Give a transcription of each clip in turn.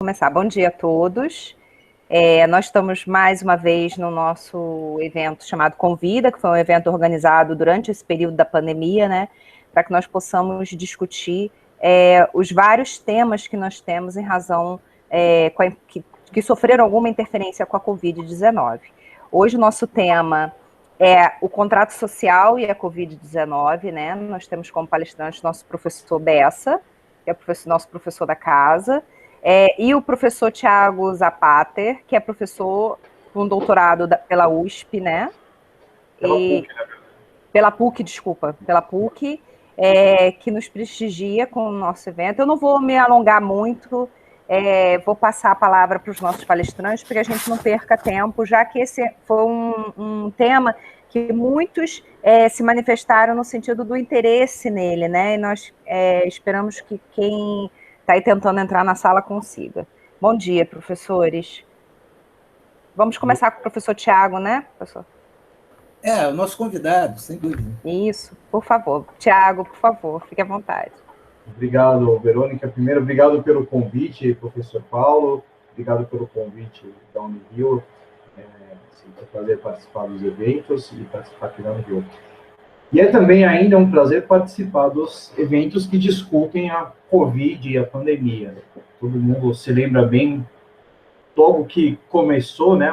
Começar. Bom dia a todos. Nós estamos mais uma vez no nosso evento chamado Convida, que foi um evento organizado durante esse período da pandemia, né, para que nós possamos discutir os vários temas que nós temos em razão que sofreram alguma interferência com a Covid-19. Hoje o nosso tema é o contrato social e a Covid-19, né? Nós temos como palestrante nosso professor Bessa, que é nosso professor da casa, e o professor Tiago Zapater, que é professor com doutorado pela USP, né? Pela PUC, desculpa, pela PUC, que nos prestigia com o nosso evento. Eu não vou me alongar muito, vou passar a palavra para os nossos palestrantes, para que a gente não perca tempo, já que esse foi um tema que muitos se manifestaram no sentido do interesse nele, né? E nós esperamos que quem está aí tentando entrar na sala consiga. Bom dia, professores. Vamos começar com o professor Tiago, né, professor? O nosso convidado, sem dúvida. Isso, por favor. Tiago, por favor, fique à vontade. Obrigado, Verônica. Primeiro, obrigado pelo convite, professor Paulo. Obrigado pelo convite da Unirio. É um prazer participar dos eventos e participar aqui da Unirio. E é também ainda um prazer participar dos eventos que discutem a Covid e a pandemia. Todo mundo se lembra bem, logo que começou, né?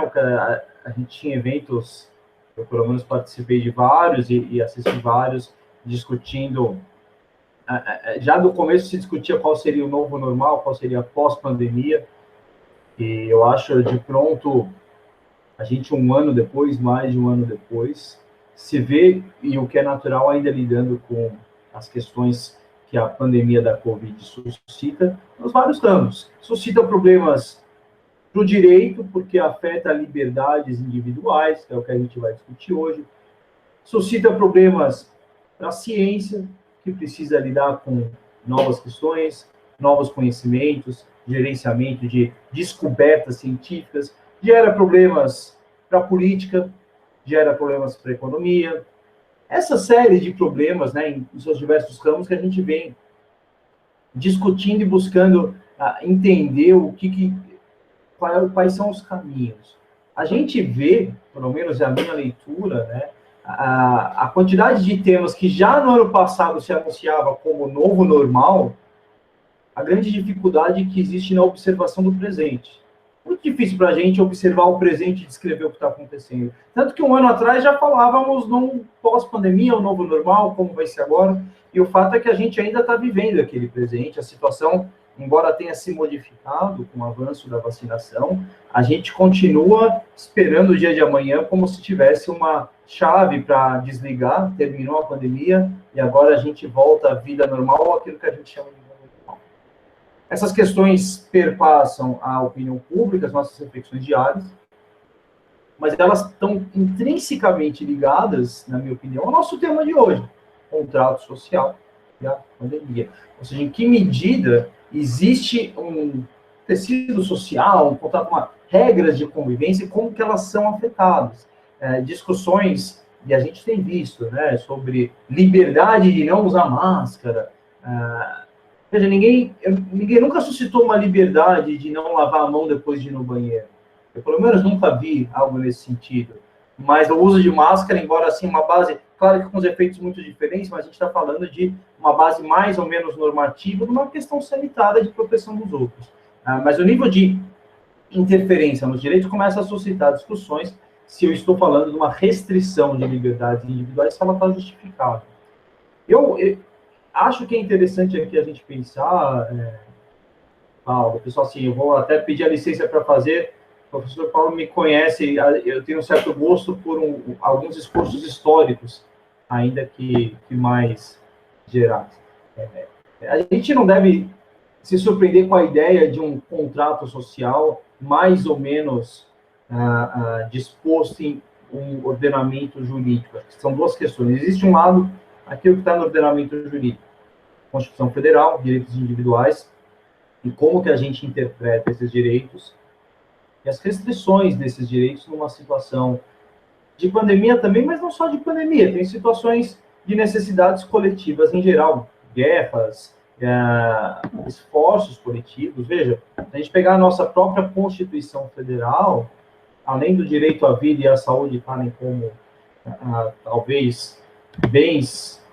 A gente tinha eventos, eu pelo menos participei de vários e assisti vários, discutindo. Já do começo se discutia qual seria o novo normal, qual seria a pós-pandemia, e eu acho de pronto, a gente mais de um ano depois, se vê, e o que é natural, ainda lidando com as questões que a pandemia da Covid suscita, nos vários ramos. Suscita problemas para o direito, porque afeta liberdades individuais, que é o que a gente vai discutir hoje. Suscita problemas para a ciência, que precisa lidar com novas questões, novos conhecimentos, gerenciamento de descobertas científicas, gera problemas para a política, gera problemas para a economia. Essa série de problemas, né, em seus diversos ramos, que a gente vem discutindo e buscando entender quais são os caminhos. A gente vê, pelo menos é a minha leitura, né, a quantidade de temas que já no ano passado se anunciava como novo normal, a grande dificuldade que existe na observação do presente. Muito difícil para a gente observar o presente e descrever o que está acontecendo. Tanto que um ano atrás já falávamos num pós-pandemia, o novo normal, como vai ser agora, e o fato é que a gente ainda está vivendo aquele presente, a situação, embora tenha se modificado com o avanço da vacinação, a gente continua esperando o dia de amanhã como se tivesse uma chave para desligar, terminou a pandemia, e agora a gente volta à vida normal, aquilo que a gente chama de vida normal. Essas questões perpassam a opinião pública, as nossas reflexões diárias, mas elas estão intrinsecamente ligadas, na minha opinião, ao nosso tema de hoje, contrato social e a pandemia. Ou seja, em que medida existe um tecido social, regras de convivência e como que elas são afetadas. Discussões, e a gente tem visto, né, sobre liberdade de não usar máscara. Veja, ninguém nunca suscitou uma liberdade de não lavar a mão depois de ir no banheiro. Eu, pelo menos, nunca vi algo nesse sentido. Mas o uso de máscara, embora assim, uma base, claro que com os efeitos muito diferentes, mas a gente está falando de uma base mais ou menos normativa de uma questão sanitária de proteção dos outros. Mas o nível de interferência nos direitos começa a suscitar discussões se eu estou falando de uma restrição de liberdades individuais, se ela está justificada. Eu acho que é interessante aqui a gente pensar, Paulo, pessoal, assim, eu vou até pedir a licença para fazer. O professor Paulo me conhece, eu tenho um certo gosto por alguns esforços históricos, ainda que mais gerais. A gente não deve se surpreender com a ideia de um contrato social mais ou menos disposto em um ordenamento jurídico. São duas questões. Existe um lado, aquilo que está no ordenamento jurídico, Constituição Federal, direitos individuais, e como que a gente interpreta esses direitos, e as restrições desses direitos numa situação de pandemia também, mas não só de pandemia, tem situações de necessidades coletivas em geral, guerras, esforços coletivos. Veja, se a gente pegar a nossa própria Constituição Federal, além do direito à vida e à saúde estarem como, talvez, bens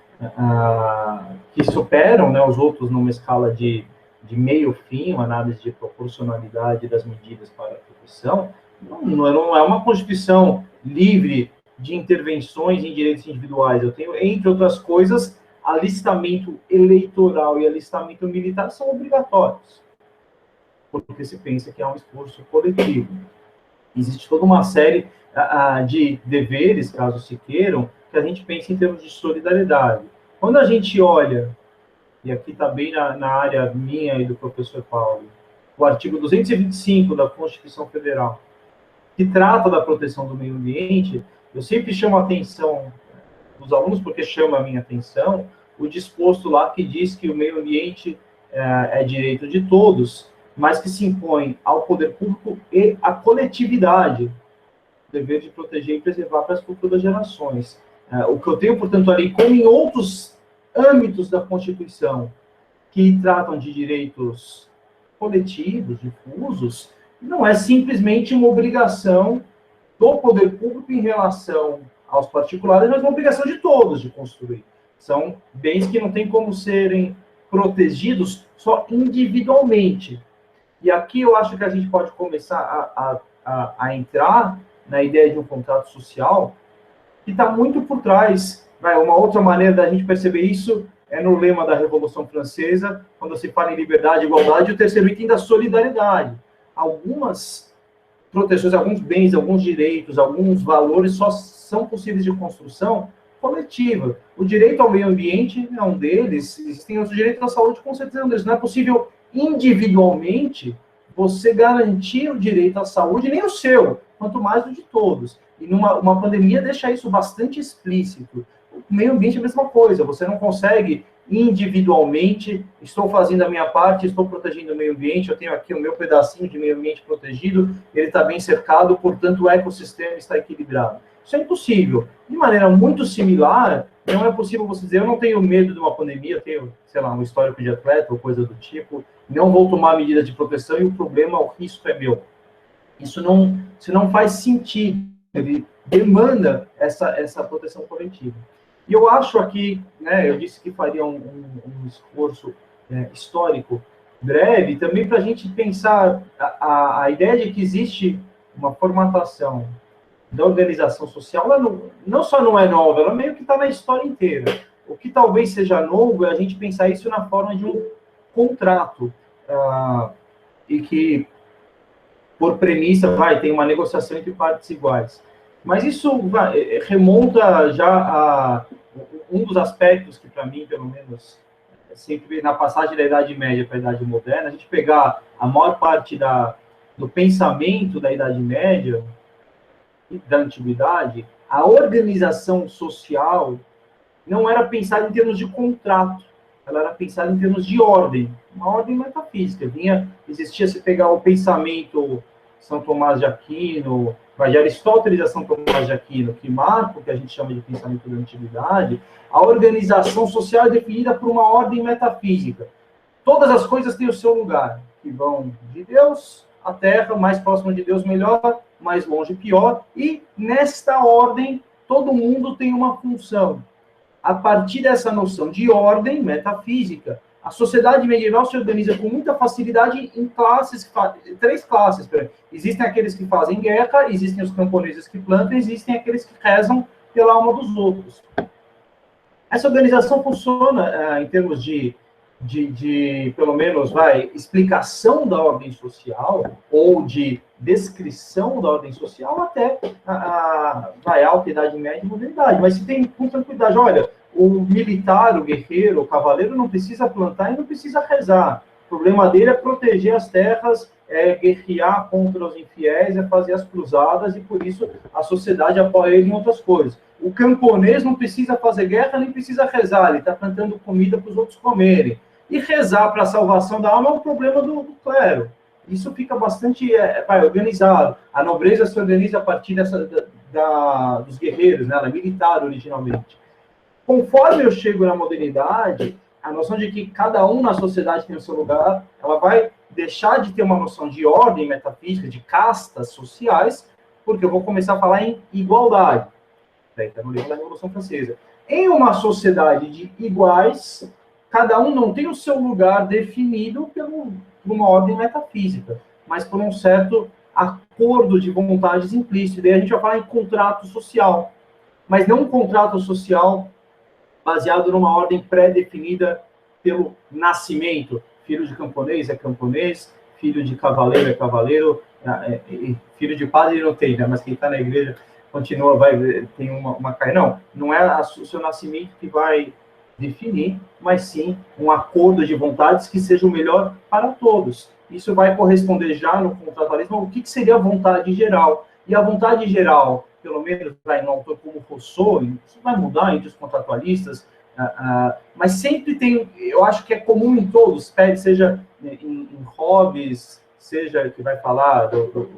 que superam, né, os outros numa escala de meio fim, uma análise de proporcionalidade das medidas para a proteção, não é uma Constituição livre de intervenções em direitos individuais. Eu tenho, entre outras coisas, alistamento eleitoral e alistamento militar são obrigatórios, porque se pensa que é um esforço coletivo. Existe toda uma série de deveres, caso se queiram, que a gente pensa em termos de solidariedade. Quando a gente olha, e aqui está bem na área minha e do professor Paulo, o artigo 225 da Constituição Federal, que trata da proteção do meio ambiente, eu sempre chamo a atenção dos alunos, porque chama a minha atenção, o disposto lá que diz que o meio ambiente é direito de todos, mas que se impõe ao poder público e à coletividade o dever de proteger e preservar para as futuras gerações. O que eu tenho, portanto, ali, como em outros âmbitos da Constituição, que tratam de direitos coletivos, difusos, não é simplesmente uma obrigação do poder público em relação aos particulares, mas uma obrigação de todos de construir. São bens que não têm como serem protegidos só individualmente. E aqui eu acho que a gente pode começar a entrar na ideia de um contrato social que está muito por trás. Uma outra maneira da gente perceber isso é no lema da Revolução Francesa, quando se fala em liberdade e igualdade, o terceiro item da solidariedade. Algumas proteções, alguns bens, alguns direitos, alguns valores só são possíveis de construção coletiva. O direito ao meio ambiente é um deles, existem os direitos à saúde, com certeza é um deles. Não é possível individualmente você garantir o direito à saúde, nem o seu, quanto mais o de todos. E uma pandemia deixa isso bastante explícito. O meio ambiente é a mesma coisa, você não consegue individualmente, estou fazendo a minha parte, estou protegendo o meio ambiente, eu tenho aqui o meu pedacinho de meio ambiente protegido, ele está bem cercado, portanto o ecossistema está equilibrado. Isso é impossível. De maneira muito similar, não é possível você dizer, eu não tenho medo de uma pandemia, eu tenho, sei lá, um histórico de atleta ou coisa do tipo, não vou tomar medidas de proteção e o problema, o risco é meu. Isso não faz sentido, ele demanda essa proteção coletiva. E eu acho aqui, né, eu disse que faria um esforço histórico breve, também para a gente pensar a ideia de que existe uma formatação da organização social, ela não só não é nova, ela meio que está na história inteira. O que talvez seja novo é a gente pensar isso na forma de um contrato, e que, por premissa, tem uma negociação entre partes iguais. Mas isso remonta já a um dos aspectos que, para mim, pelo menos, sempre na passagem da Idade Média para a Idade Moderna, a gente pegar a maior parte do pensamento da Idade Média, da Antiguidade, a organização social não era pensada em termos de contrato, ela era pensada em termos de ordem, uma ordem metafísica. Existia, se pegar o pensamento São Tomás de Aquino, de Aristóteles a São Tomás de Aquino, que marca o que a gente chama de pensamento da Antiguidade, a organização social é definida por uma ordem metafísica. Todas as coisas têm o seu lugar, que vão de Deus à Terra, mais próximo de Deus melhor, mais longe pior, e nesta ordem todo mundo tem uma função. A partir dessa noção de ordem metafísica, a sociedade medieval se organiza com muita facilidade em classes, 3 classes. Existem aqueles que fazem guerra, existem os camponeses que plantam, existem aqueles que rezam pela alma dos outros. Essa organização funciona em termos de pelo menos, explicação da ordem social, ou de descrição da ordem social, até a alta Idade Média e modernidade. Mas se tem com tranquilidade, olha, o militar, o guerreiro, o cavaleiro não precisa plantar e não precisa rezar. O problema dele é proteger as terras, é guerrear contra os infiéis, é fazer as cruzadas, e por isso a sociedade apoia ele em outras coisas. O camponês não precisa fazer guerra, nem precisa rezar, ele está plantando comida para os outros comerem. E rezar para a salvação da alma é um problema do clero. Isso fica bastante organizado. A nobreza se organiza a partir dos guerreiros, né? Ela é militar originalmente. Conforme eu chego na modernidade, a noção de que cada um na sociedade tem o seu lugar, ela vai deixar de ter uma noção de ordem metafísica, de castas sociais, porque eu vou começar a falar em igualdade. Daí está no livro da Revolução Francesa. Em uma sociedade de iguais, cada um não tem o seu lugar definido por uma ordem metafísica, mas por um certo acordo de vontades implícito. Daí a gente vai falar em contrato social, mas não um contrato social baseado numa ordem pré-definida pelo nascimento. Filho de camponês é camponês, filho de cavaleiro é cavaleiro, filho de padre não tem, né? Mas quem está na igreja continua, tem uma carreira. Não é o seu nascimento que vai definir, mas sim um acordo de vontades que seja o melhor para todos. Isso vai corresponder já no contratualismo ao que seria a vontade geral. E a vontade geral, pelo menos em um autor como Rousseau, isso vai mudar entre os contratualistas, mas sempre tem, eu acho que é comum em todos, seja em Hobbes, seja que vai falar do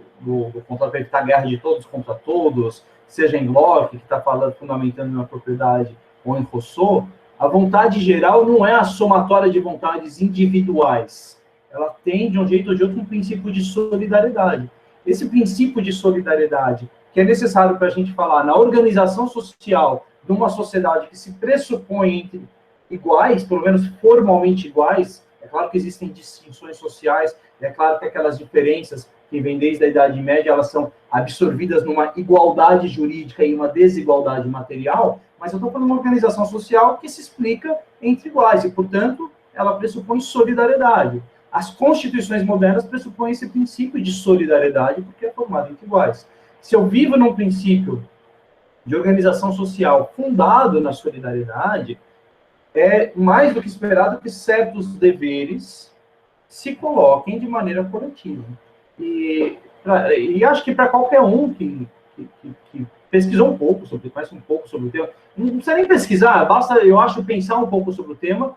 contrato para evitar a guerra de todos contra todos, seja em Locke, que está falando, fundamentando na propriedade, ou em Rousseau, a vontade geral não é a somatória de vontades individuais. Ela tem, de um jeito ou de outro, um princípio de solidariedade. Esse princípio de solidariedade, que é necessário para a gente falar na organização social de uma sociedade que se pressupõe entre iguais, pelo menos formalmente iguais, é claro que existem distinções sociais, é claro que aquelas diferenças que vêm desde a Idade Média, elas são absorvidas numa igualdade jurídica e uma desigualdade material, mas eu estou falando de uma organização social que se explica entre iguais, e, portanto, ela pressupõe solidariedade. As constituições modernas pressupõem esse princípio de solidariedade, porque é formado entre iguais. Se eu vivo num princípio de organização social fundado na solidariedade, é mais do que esperado que certos deveres se coloquem de maneira coletiva. E acho que para qualquer um que pesquisou um pouco sobre, conhece um pouco sobre o tema, não precisa nem pesquisar, basta, eu acho, pensar um pouco sobre o tema,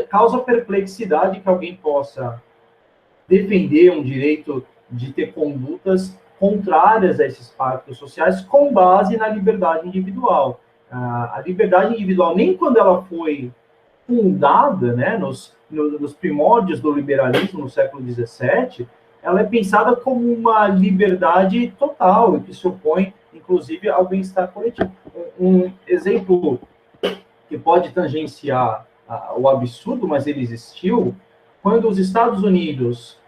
causa perplexidade que alguém possa defender um direito de ter condutas contrárias a esses pactos sociais com base na liberdade individual. A liberdade individual, nem quando ela foi fundada, né, nos primórdios do liberalismo no século XVII, ela é pensada como uma liberdade total, e que se opõe, inclusive, ao bem-estar coletivo. Um exemplo que pode tangenciar o absurdo, mas ele existiu, quando os Estados Unidos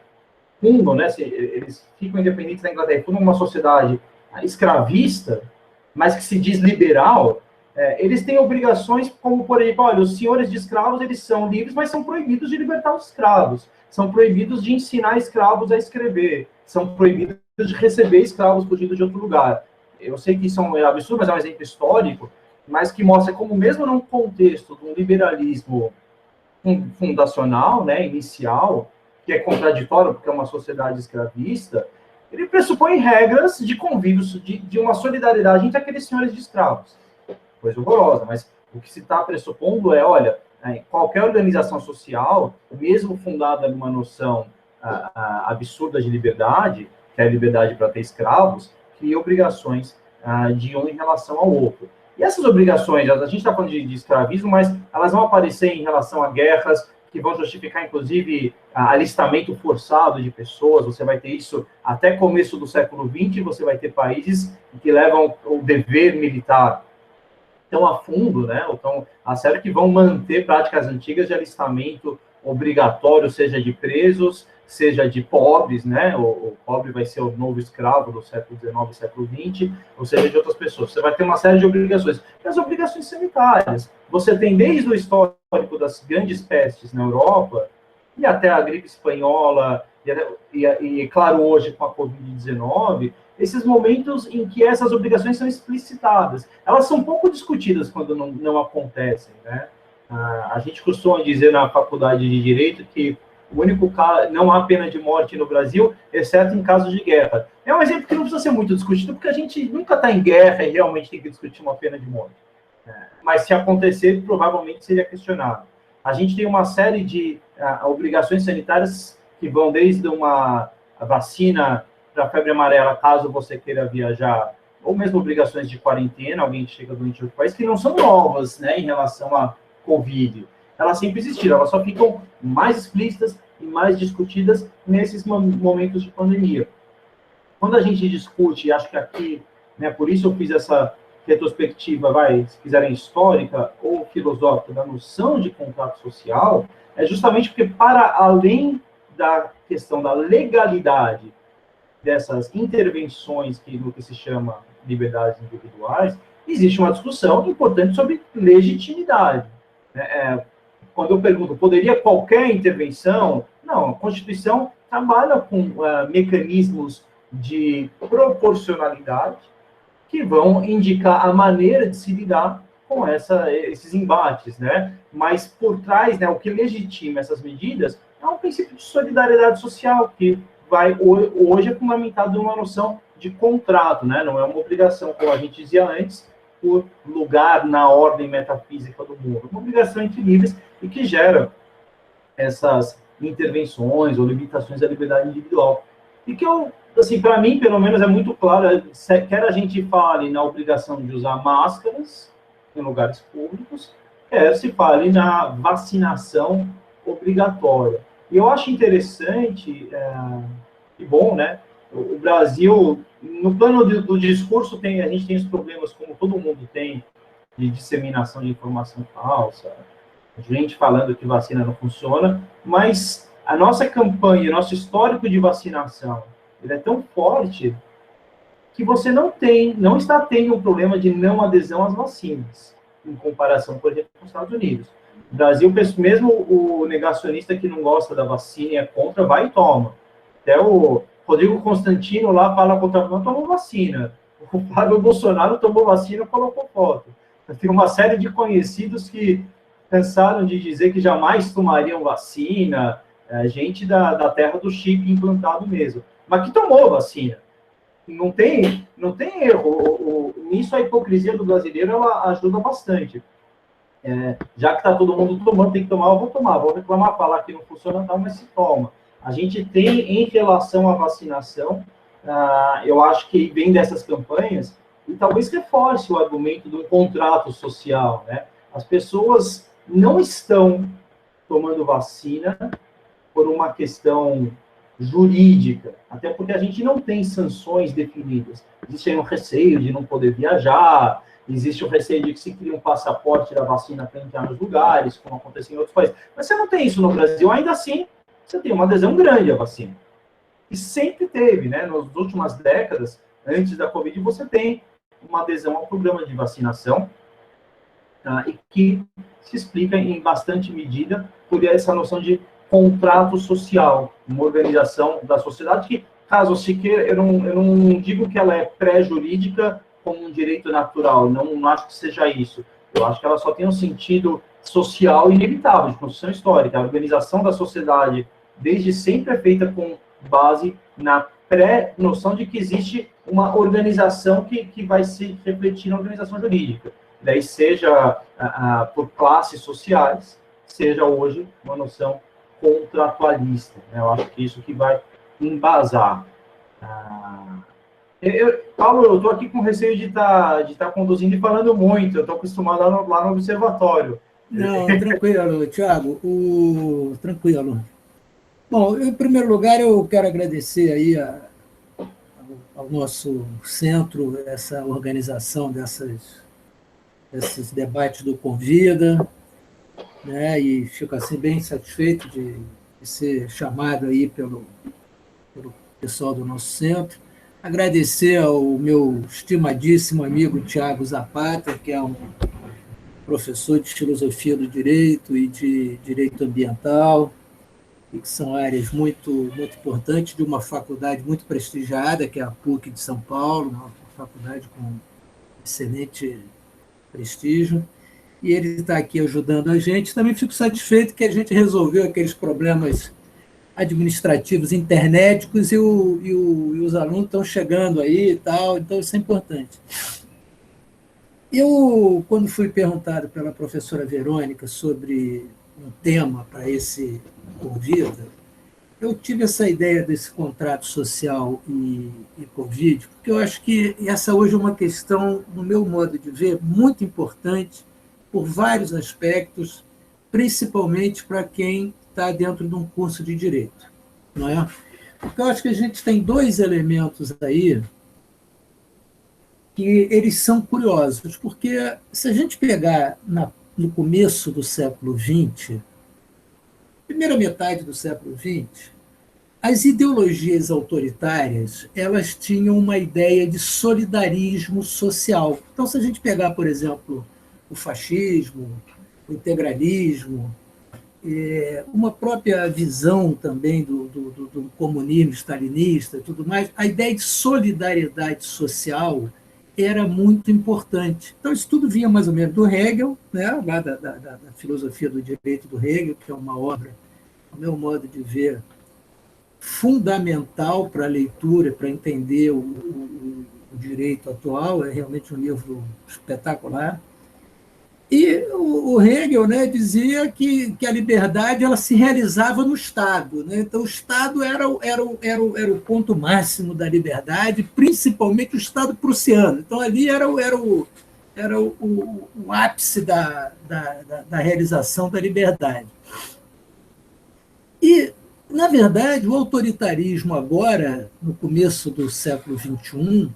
fundam, né, eles ficam independentes da Inglaterra, fundam uma sociedade escravista, mas que se diz liberal, eles têm obrigações como, por exemplo, olha, os senhores de escravos, eles são livres, mas são proibidos de libertar os escravos, são proibidos de ensinar escravos a escrever, são proibidos de receber escravos fugidos de outro lugar. Eu sei que isso é um absurdo, mas é um exemplo histórico, mas que mostra como, mesmo num contexto de um liberalismo fundacional, né, inicial, que é contraditório porque é uma sociedade escravista, ele pressupõe regras de convívio, de uma solidariedade entre aqueles senhores de escravos. Coisa horrorosa, mas o que se está pressupondo é, olha, qualquer organização social, mesmo fundada numa noção absurda de liberdade, que é a liberdade para ter escravos, cria obrigações de um em relação ao outro. E essas obrigações, a gente está falando de escravismo, mas elas vão aparecer em relação a guerras, que vão justificar, inclusive, alistamento forçado de pessoas. Você vai ter isso até começo do século XX, você vai ter países que levam o dever militar tão a fundo, né, ou tão a sério, que vão manter práticas antigas de alistamento obrigatório, seja de presos, seja de pobres, né, o pobre vai ser o novo escravo do século XIX, século XX, ou seja, de outras pessoas. Você vai ter uma série de obrigações. E as obrigações sanitárias. Você tem, desde o histórico das grandes pestes na Europa, e até a gripe espanhola, e claro, hoje com a Covid-19, esses momentos em que essas obrigações são explicitadas. Elas são pouco discutidas quando não acontecem, né? A gente costuma dizer na faculdade de Direito que o único caso, não há pena de morte no Brasil, exceto em casos de guerra. É um exemplo que não precisa ser muito discutido, porque a gente nunca está em guerra e realmente tem que discutir uma pena de morte. Mas se acontecer, provavelmente seria questionado. A gente tem uma série de obrigações sanitárias que vão desde uma vacina para a febre amarela, caso você queira viajar, ou mesmo obrigações de quarentena, alguém que chega doente de outro país, que não são novas, né, em relação à Covid. elas sempre existiram, elas só ficam mais explícitas e mais discutidas nesses momentos de pandemia. Quando a gente discute, acho que aqui, né, por isso eu fiz essa retrospectiva, se quiserem, histórica ou filosófica, da noção de contrato social, é justamente porque, para além da questão da legalidade dessas intervenções no que se chama liberdades individuais, existe uma discussão importante sobre legitimidade. Quando eu pergunto, poderia qualquer intervenção? Não, a Constituição trabalha com mecanismos de proporcionalidade que vão indicar a maneira de se lidar com esses embates, né? Mas por trás, né, o que legitima essas medidas é um princípio de solidariedade social que hoje é fundamentado numa noção de contrato, né? Não é uma obrigação, como a gente dizia antes, por lugar na ordem metafísica do mundo. Uma obrigação entre livres e que gera essas intervenções ou limitações à liberdade individual. E que assim, para mim, pelo menos, é muito claro, quer a gente fale na obrigação de usar máscaras em lugares públicos, quer se fale na vacinação obrigatória. E eu acho interessante e bom, né? O Brasil, no plano do discurso, a gente tem os problemas, como todo mundo tem, de disseminação de informação falsa, gente falando que vacina não funciona, mas a nossa campanha, nosso histórico de vacinação, ele é tão forte que você não está tendo um problema de não adesão às vacinas, em comparação, por exemplo, com os Estados Unidos. No Brasil, mesmo o negacionista que não gosta da vacina e é contra, vai e toma. Até o Rodrigo Constantino lá fala contra, não tomou vacina. O Flávio Bolsonaro tomou vacina e colocou foto. Tem uma série de conhecidos que cansaram de dizer que jamais tomariam vacina, gente da terra do chip implantado mesmo, mas que tomou vacina. Não tem erro. Nisso a hipocrisia do brasileiro ela ajuda bastante. Já que está todo mundo tomando, tem que tomar, eu vou tomar. Vou reclamar, falar que não funciona, não, mas se toma. A gente tem, em relação à vacinação, eu acho que vem dessas campanhas, e talvez reforce o argumento do contrato social, né? As pessoas não estão tomando vacina por uma questão jurídica, até porque a gente não tem sanções definidas. Existe um receio de não poder viajar, existe o receio de que se crie um passaporte da vacina para entrar nos lugares, como acontece em outros países. Mas você não tem isso no Brasil, ainda assim, você tem uma adesão grande à vacina. E sempre teve, né? Nas últimas décadas, antes da Covid, você tem uma adesão ao programa de vacinação, e que se explica em bastante medida por essa noção de contrato social, uma organização da sociedade que, caso se queira, eu não digo que ela é pré-jurídica como um direito natural, não acho que seja isso. Eu acho que ela só tem um sentido social inevitável, de construção histórica. A organização da sociedade, desde sempre, é feita com base na pré-noção de que existe uma organização que vai se refletir na organização jurídica. Daí seja por classes sociais, seja hoje uma noção contratualista. Né? Eu acho que isso que vai embasar. Paulo, eu estou aqui com receio de estar conduzindo e falando muito. Eu estou acostumado lá no observatório. Não, tranquilo, Thiago. Tranquilo. Bom, em primeiro lugar, eu quero agradecer aí ao nosso centro, essa organização desses debates do Convida, né? E fico assim bem satisfeito de ser chamado aí pelo pessoal do nosso centro. Agradecer ao meu estimadíssimo amigo Tiago Zapata, que é um professor de filosofia do direito e de direito ambiental, e que são áreas muito, muito importantes de uma faculdade muito prestigiada, que é a PUC de São Paulo, uma faculdade com excelente prestígio, e ele está aqui ajudando a gente. Também fico satisfeito que a gente resolveu aqueles problemas administrativos internéticos e os alunos estão chegando aí e tal, então isso é importante. Eu, quando fui perguntado pela professora Verônica sobre um tema para esse Convida, eu tive essa ideia desse contrato social e Covid, porque eu acho que essa hoje é uma questão, no meu modo de ver, muito importante por vários aspectos, principalmente para quem está dentro de um curso de direito, não é? Porque eu acho que a gente tem dois elementos aí que eles são curiosos, porque se a gente pegar no começo do século XX, primeira metade do século XX, as ideologias autoritárias, elas tinham uma ideia de solidarismo social. Então, se a gente pegar, por exemplo, o fascismo, o integralismo, uma própria visão também do comunismo stalinista e tudo mais, a ideia de solidariedade social era muito importante. Então, isso tudo vinha mais ou menos do Hegel, né, lá da filosofia do direito do Hegel, que é uma obra, ao meu modo de ver, fundamental para a leitura, para entender o direito atual, é realmente um livro espetacular. E o Hegel, né, dizia que a liberdade ela se realizava no Estado, né? Então, o Estado era o ponto máximo da liberdade, principalmente o Estado prussiano. Então, ali era o ápice da realização da liberdade. E, na verdade, o autoritarismo agora, no começo do século XXI,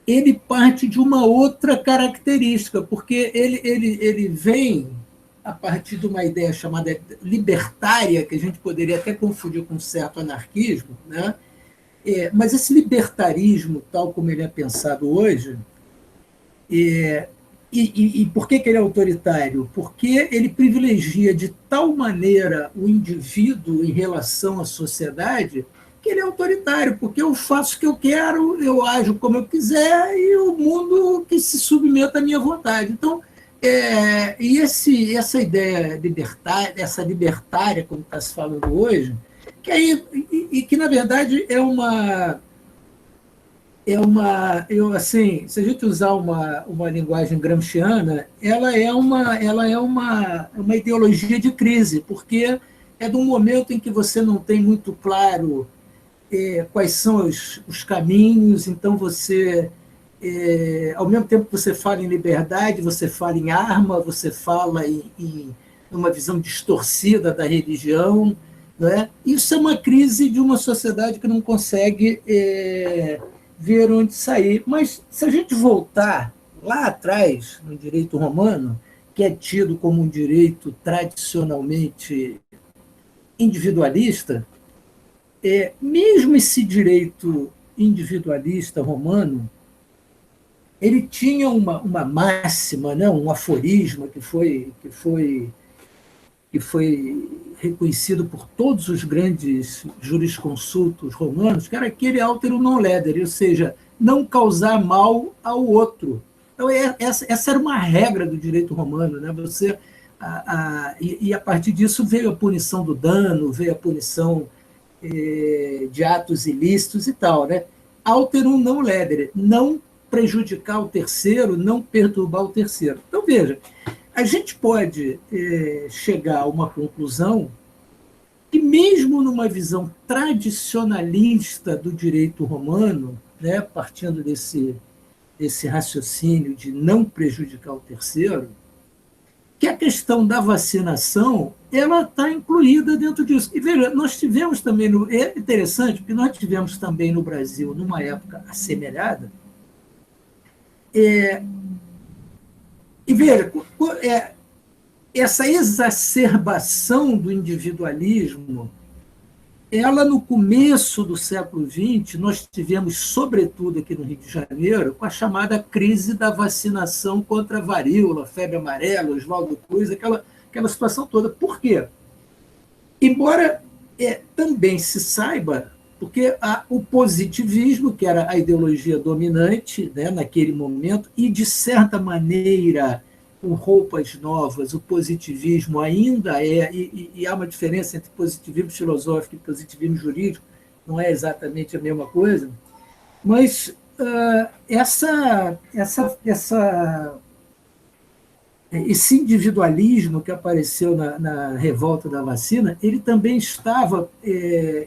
ele parte de uma outra característica, porque ele vem a partir de uma ideia chamada libertária, que a gente poderia até confundir com um certo anarquismo, né? Mas esse libertarismo, tal como ele é pensado hoje, e por que ele é autoritário? Porque ele privilegia de tal maneira o indivíduo em relação à sociedade que ele é autoritário, porque eu faço o que eu quero, eu ajo como eu quiser e o mundo que se submeta à minha vontade. Então, essa ideia libertária, essa libertária, como está se falando hoje, que na verdade assim, se a gente usar uma linguagem gramsciana, ela é uma ideologia de crise, porque é de um momento em que você não tem muito claro quais são os caminhos, então você, ao mesmo tempo que você fala em liberdade, você fala em arma, você fala em uma visão distorcida da religião, não é? Isso é uma crise de uma sociedade que não consegue ver onde sair. Mas se a gente voltar lá atrás, no direito romano, que é tido como um direito tradicionalmente individualista, mesmo esse direito individualista romano, ele tinha uma máxima, né, um aforisma que foi reconhecido por todos os grandes jurisconsultos romanos, que era aquele alterum non ledere, ou seja, não causar mal ao outro. Então, essa era uma regra do direito romano, né? E a partir disso veio a punição do dano, veio a punição de atos ilícitos e tal, né? Alterum non ledere, não prejudicar o terceiro, não perturbar o terceiro. Então, veja, a gente pode chegar a uma conclusão que, mesmo numa visão tradicionalista do direito romano, né, partindo desse raciocínio de não prejudicar o terceiro, que a questão da vacinação ela está incluída dentro disso. E veja, nós tivemos também, é interessante, porque nós tivemos também no Brasil, numa época assemelhada, e veja, essa exacerbação do individualismo, ela no começo do século XX, nós tivemos, sobretudo aqui no Rio de Janeiro, com a chamada crise da vacinação contra a varíola, febre amarela, Oswaldo Cruz, aquela situação toda. Por quê? Embora também se saiba, porque o positivismo, que era a ideologia dominante, né, naquele momento, e, de certa maneira, com roupas novas, o positivismo ainda e há uma diferença entre positivismo filosófico e positivismo jurídico, não é exatamente a mesma coisa, mas esse individualismo que apareceu na revolta da vacina, ele também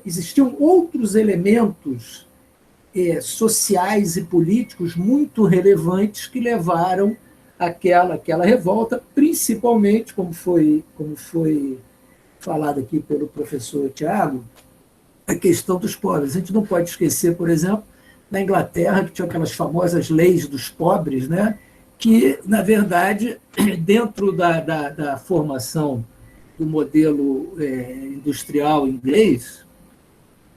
existiam outros elementos sociais e políticos muito relevantes que levaram aquela revolta, principalmente, como foi falado aqui pelo professor Tiago, a questão dos pobres. A gente não pode esquecer, por exemplo, na Inglaterra, que tinha aquelas famosas leis dos pobres, né? Que, na verdade, dentro da formação do modelo industrial inglês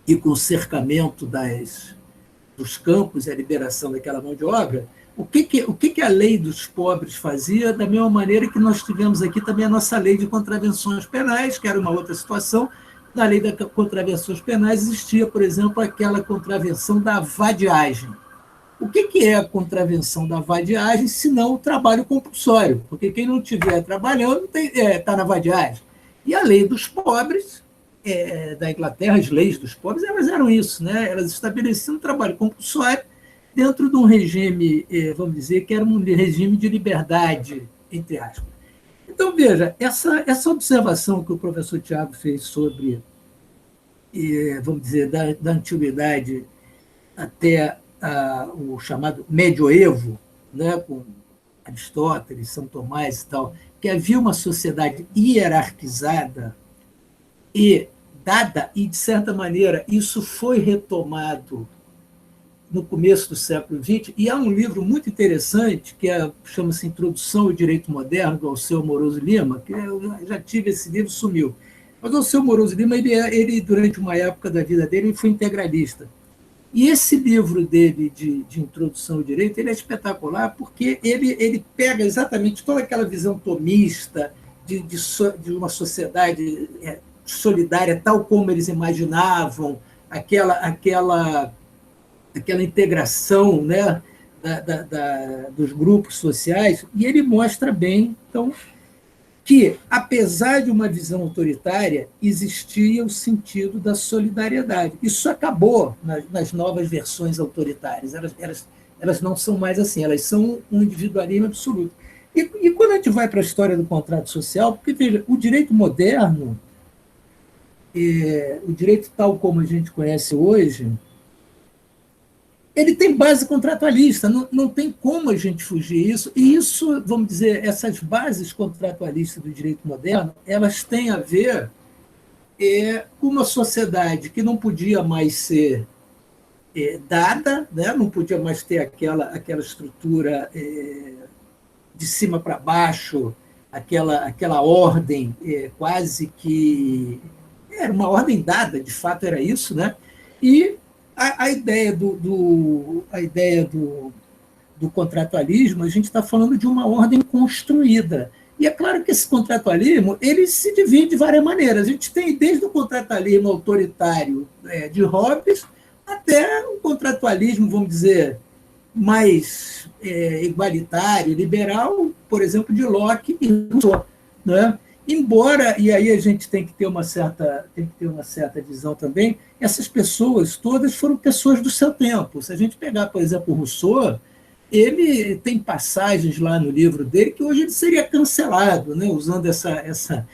e com o cercamento dos campos e a liberação daquela mão de obra, o que a lei dos pobres fazia, da mesma maneira que nós tivemos aqui também a nossa lei de contravenções penais, que era uma outra situação. Na lei das contravenções penais existia, por exemplo, aquela contravenção da vadiagem. O que é a contravenção da vadiagem, se não o trabalho compulsório? Porque quem não estiver trabalhando está na vadiagem. E a lei dos pobres, da Inglaterra, as leis dos pobres, elas eram isso, né? Elas estabeleciam um trabalho compulsório dentro de um regime, vamos dizer, que era um regime de liberdade, entre aspas. Então, veja, essa observação que o professor Tiago fez sobre, vamos dizer, da antiguidade até o chamado medioevo, né, com Aristóteles, São Tomás e tal, que havia uma sociedade hierarquizada e dada, e, de certa maneira, isso foi retomado no começo do século XX, e há um livro muito interessante, que chama-se Introdução ao Direito Moderno, do Alceu Moroso Lima, que eu já tive esse livro, sumiu. Mas o Alceu Moroso Lima, ele, durante uma época da vida dele, ele foi integralista. E esse livro dele, de Introdução ao Direito, ele é espetacular, porque ele pega exatamente toda aquela visão tomista de uma sociedade solidária, tal como eles imaginavam, aquela integração, né, dos grupos sociais, e ele mostra bem, então, que, apesar de uma visão autoritária, existia o sentido da solidariedade. Isso acabou nas novas versões autoritárias. Elas não são mais assim, elas são um individualismo absoluto. E quando a gente vai para a história do contrato social, porque, veja, o direito moderno, o direito tal como a gente conhece hoje, ele tem base contratualista, não tem como a gente fugir disso. E isso, vamos dizer, essas bases contratualistas do direito moderno, elas têm a ver com uma sociedade que não podia mais ser dada, né? Não podia mais ter aquela estrutura de cima para baixo, aquela ordem quase que... Era uma ordem dada, de fato era isso, né? E a ideia do contratualismo, a gente está falando de uma ordem construída. E é claro que esse contratualismo ele se divide de várias maneiras. A gente tem desde o contratualismo autoritário de Hobbes até o contratualismo, vamos dizer, mais igualitário, liberal, por exemplo, de Locke e Rousseau, né? Embora, e aí a gente tem que ter uma certa visão também, essas pessoas todas foram pessoas do seu tempo. Se a gente pegar, por exemplo, o Rousseau, ele tem passagens lá no livro dele que hoje ele seria cancelado, né? Usando essa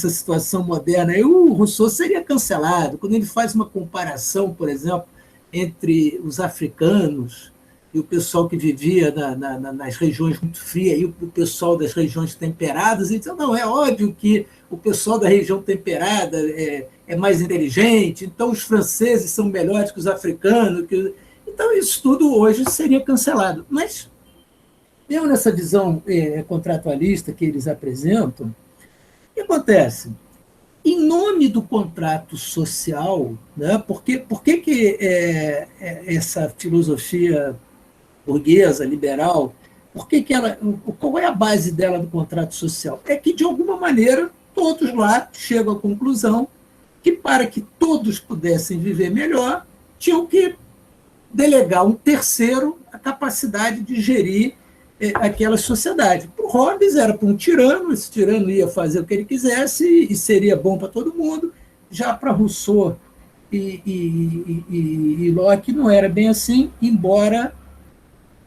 situação moderna. Aí o Rousseau seria cancelado. Quando ele faz uma comparação, por exemplo, entre os africanos e o pessoal que vivia nas regiões muito frias e o pessoal das regiões temperadas, então, não, é óbvio que o pessoal da região temperada é mais inteligente, então os franceses são melhores que os africanos, então isso tudo hoje seria cancelado. Mas, mesmo nessa visão contratualista que eles apresentam, o que acontece? Em nome do contrato social, né, por que essa filosofia burguesa, liberal, qual é a base dela do contrato social? É que, de alguma maneira, todos lá chegam à conclusão que, para que todos pudessem viver melhor, tinham que delegar um terceiro a capacidade de gerir aquela sociedade. Para o Hobbes era para um tirano, esse tirano ia fazer o que ele quisesse e seria bom para todo mundo. Já para Rousseau e Locke não era bem assim, embora...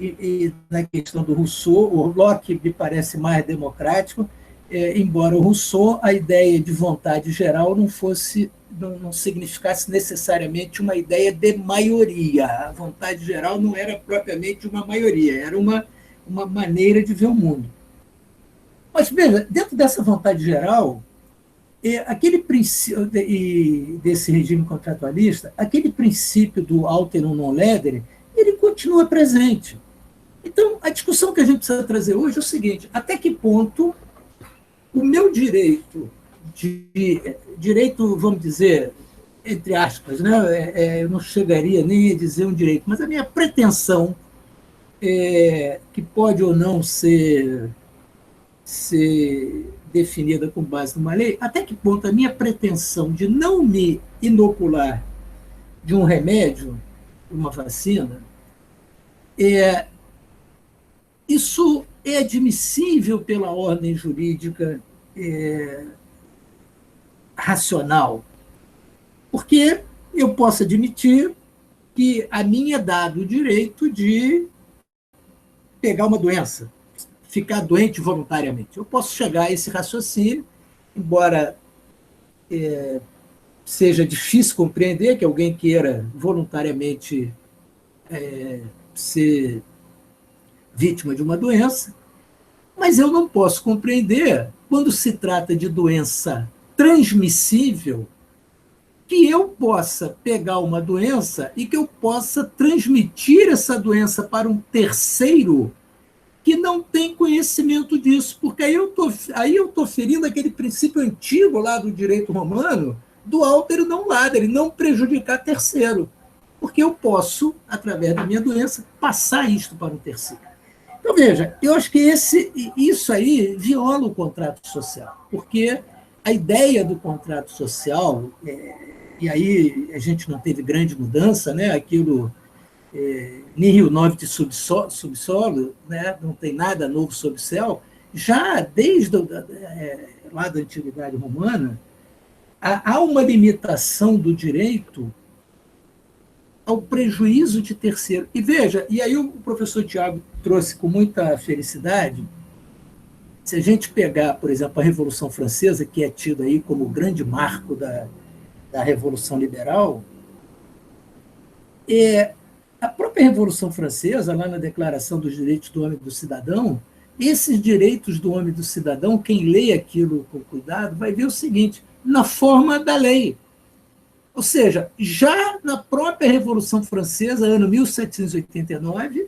E na questão do Rousseau, o Locke me parece mais democrático, embora o Rousseau, a ideia de vontade geral não significasse necessariamente uma ideia de maioria. A vontade geral não era propriamente uma maioria, era uma uma maneira de ver o mundo. Mas, veja, dentro dessa vontade geral, aquele princípio desse regime contratualista, aquele princípio do alterum non ledere, ele continua presente. Então, a discussão que a gente precisa trazer hoje é o seguinte: até que ponto o meu direito, vamos dizer, entre aspas, né? Eu não chegaria nem a dizer um direito, mas a minha pretensão, que pode ou não ser definida com base numa lei, até que ponto a minha pretensão de não me inocular de um remédio, uma vacina, isso é admissível pela ordem jurídica racional, porque eu posso admitir que a mim é dado o direito de pegar uma doença, ficar doente voluntariamente. Eu posso chegar a esse raciocínio, embora seja difícil compreender que alguém queira voluntariamente ser vítima de uma doença, mas eu não posso compreender, quando se trata de doença transmissível, que eu possa pegar uma doença e que eu possa transmitir essa doença para um terceiro que não tem conhecimento disso, porque aí eu estou ferindo aquele princípio antigo lá do direito romano, do alterum non ledere, não prejudicar terceiro, porque eu posso, através da minha doença, passar isto para um terceiro. Então, veja, eu acho que isso aí viola o contrato social, porque a ideia do contrato social, e aí a gente não teve grande mudança, né? Aquilo, nihil novit sub solo, né? Não tem nada novo sob o céu, já desde lá da Antiguidade Romana, há uma limitação do direito ao prejuízo de terceiro. E veja, e aí o professor Tiago trouxe com muita felicidade, se a gente pegar, por exemplo, a Revolução Francesa, que é tida aí como o grande marco da Revolução Liberal, a própria Revolução Francesa, lá na Declaração dos Direitos do Homem e do Cidadão, esses direitos do homem e do cidadão, quem lê aquilo com cuidado, vai ver o seguinte: na forma da lei. Ou seja, já na própria Revolução Francesa, ano 1789,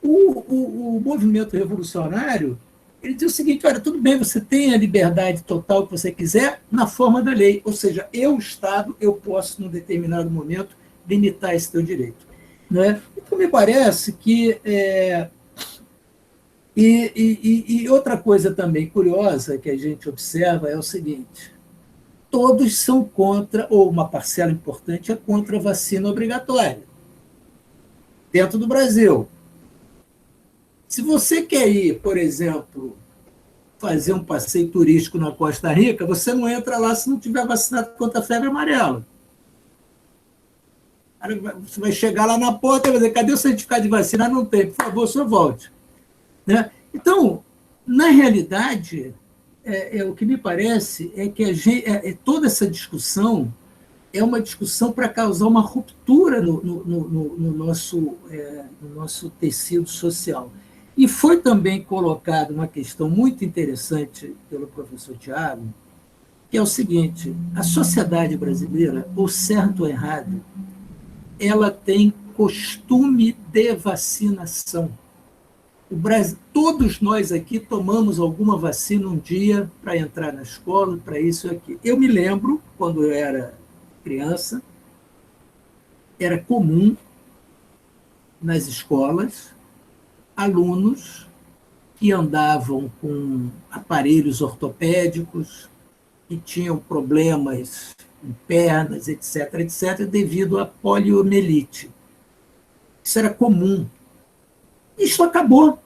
o movimento revolucionário, ele diz o seguinte: olha, tudo bem, você tem a liberdade total que você quiser na forma da lei, ou seja, eu, Estado, eu posso, num determinado momento, limitar esse teu direito. Né? Então, me parece que... E outra coisa também curiosa que a gente observa é o seguinte: todos são contra, ou uma parcela importante é contra a vacina obrigatória. Dentro do Brasil. Se você quer ir, por exemplo, fazer um passeio turístico na Costa Rica, você não entra lá se não tiver vacinado contra a febre amarela. Você vai chegar lá na porta e vai dizer: cadê o certificado de vacina? Não tem, por favor, só volte. Né? Então, na realidade, o que me parece é que toda essa discussão é uma discussão para causar uma ruptura no nosso tecido social. E foi também colocada uma questão muito interessante pelo professor Tiago, que é o seguinte: a sociedade brasileira, ou certo ou errado, ela tem costume de vacinação. Todos nós aqui tomamos alguma vacina um dia para entrar na escola, para isso e aqui. Eu me lembro, quando eu era criança, era comum nas escolas alunos que andavam com aparelhos ortopédicos, que tinham problemas em pernas, etc., devido à poliomielite. Isso era comum. Isso acabou.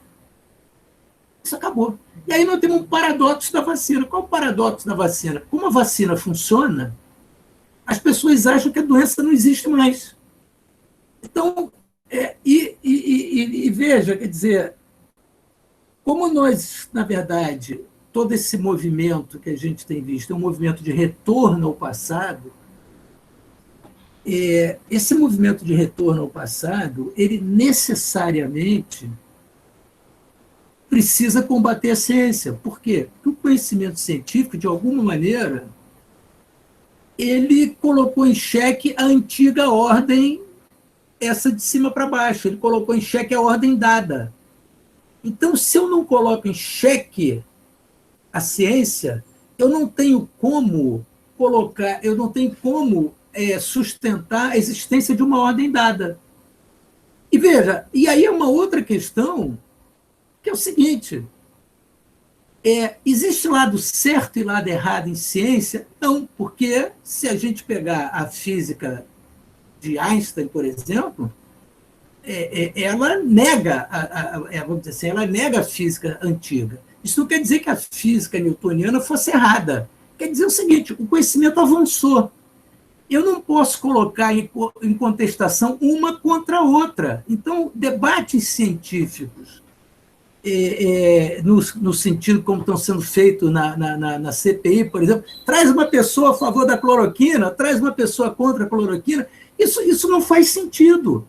Isso acabou. E aí nós temos um paradoxo da vacina. Qual é o paradoxo da vacina? Como a vacina funciona, as pessoas acham que a doença não existe mais. Então, veja, quer dizer, como nós, na verdade, todo esse movimento que a gente tem visto é um movimento de retorno ao passado, esse movimento de retorno ao passado, ele necessariamente precisa combater a ciência. Por quê? Porque o conhecimento científico, de alguma maneira, ele colocou em xeque a antiga ordem, essa de cima para baixo. Ele colocou em xeque a ordem dada. Então, se eu não coloco em xeque a ciência, eu não tenho como colocar, eu não tenho como sustentar a existência de uma ordem dada. E veja, e aí é uma outra questão, que é o seguinte, existe lado certo e lado errado em ciência? Não, porque se a gente pegar a física de Einstein, por exemplo, ela nega, vamos dizer assim, ela nega a física antiga. Isso não quer dizer que a física newtoniana fosse errada. Quer dizer o seguinte, o conhecimento avançou. Eu não posso colocar em contestação uma contra a outra. Então, debates científicos, no sentido como estão sendo feitos na CPI, por exemplo, traz uma pessoa a favor da cloroquina, traz uma pessoa contra a cloroquina, isso não faz sentido.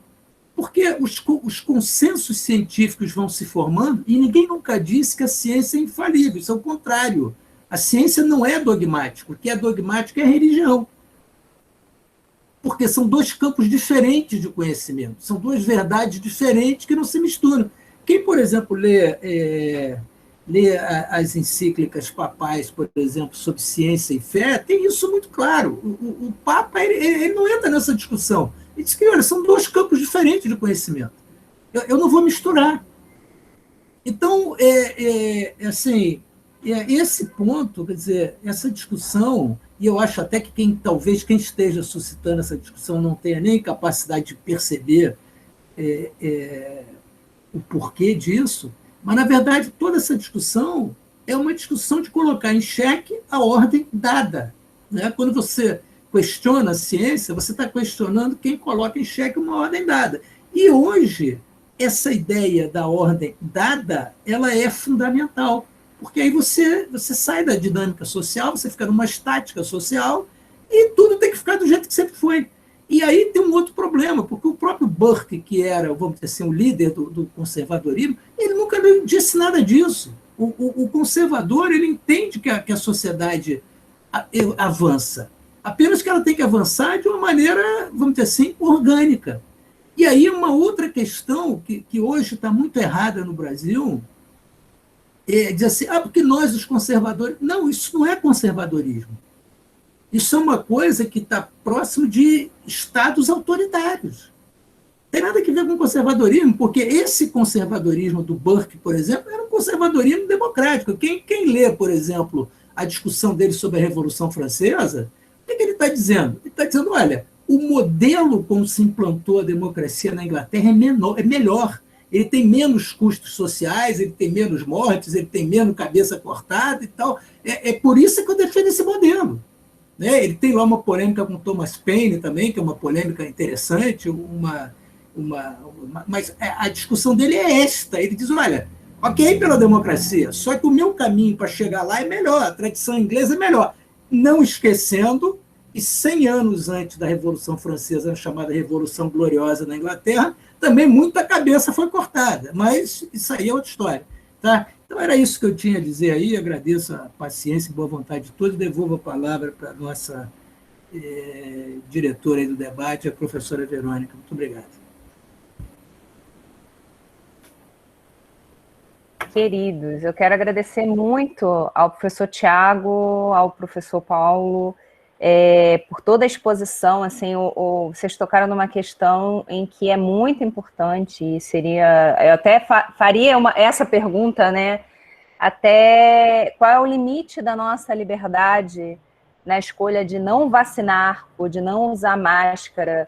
Porque os consensos científicos vão se formando e ninguém nunca disse que a ciência é infalível, isso é o contrário. A ciência não é dogmática, o que é dogmático é a religião. Porque são dois campos diferentes de conhecimento, são duas verdades diferentes que não se misturam. Quem, por exemplo, lê as encíclicas papais, por exemplo, sobre ciência e fé, tem isso muito claro. O Papa ele não entra nessa discussão. Ele diz que, olha, são dois campos diferentes de conhecimento. Eu não vou misturar. Então, assim, esse ponto, quer dizer, essa discussão, e eu acho até que talvez quem esteja suscitando essa discussão não tenha nem capacidade de perceber o porquê disso, mas, na verdade, toda essa discussão é uma discussão de colocar em xeque a ordem dada. Né? Quando você questiona a ciência, você está questionando quem coloca em xeque uma ordem dada. E hoje, essa ideia da ordem dada, ela é fundamental, porque aí você sai da dinâmica social, você fica numa estática social e tudo tem que ficar do jeito que sempre foi. E aí tem um outro problema, porque o próprio Burke, que era, vamos dizer assim, o líder do conservadorismo, ele nunca disse nada disso. O conservador, ele entende que a sociedade avança, apenas que ela tem que avançar de uma maneira, vamos dizer assim, orgânica. E aí uma outra questão que hoje está muito errada no Brasil é dizer assim, porque nós, os conservadores... Não, isso não é conservadorismo. Isso é uma coisa que está próximo de estados autoritários. Não tem nada a ver com conservadorismo, porque esse conservadorismo do Burke, por exemplo, era um conservadorismo democrático. Quem lê, por exemplo, a discussão dele sobre a Revolução Francesa, o que ele está dizendo? Ele está dizendo, olha, o modelo como se implantou a democracia na Inglaterra é melhor. Ele tem menos custos sociais, ele tem menos mortes, ele tem menos cabeça cortada e tal. É por isso que eu defendo esse modelo. Né? Ele tem lá uma polêmica com Thomas Paine também, que é uma polêmica interessante, mas a discussão dele é esta. Ele diz, olha, ok pela democracia, só que o meu caminho para chegar lá é melhor, a tradição inglesa é melhor. Não esquecendo que 100 anos antes da Revolução Francesa, a chamada Revolução Gloriosa na Inglaterra, também muita cabeça foi cortada, mas isso aí é outra história. Tá? Então, era isso que eu tinha a dizer aí, agradeço a paciência e boa vontade de todos, devolvo a palavra para a nossa diretora aí do debate, a professora Verônica. Muito obrigado. Queridos, eu quero agradecer muito ao professor Tiago, ao professor Paulo, por toda a exposição. Assim, vocês tocaram numa questão em que é muito importante, e eu até faria essa pergunta, né? Até qual é o limite da nossa liberdade na escolha de não vacinar ou de não usar máscara,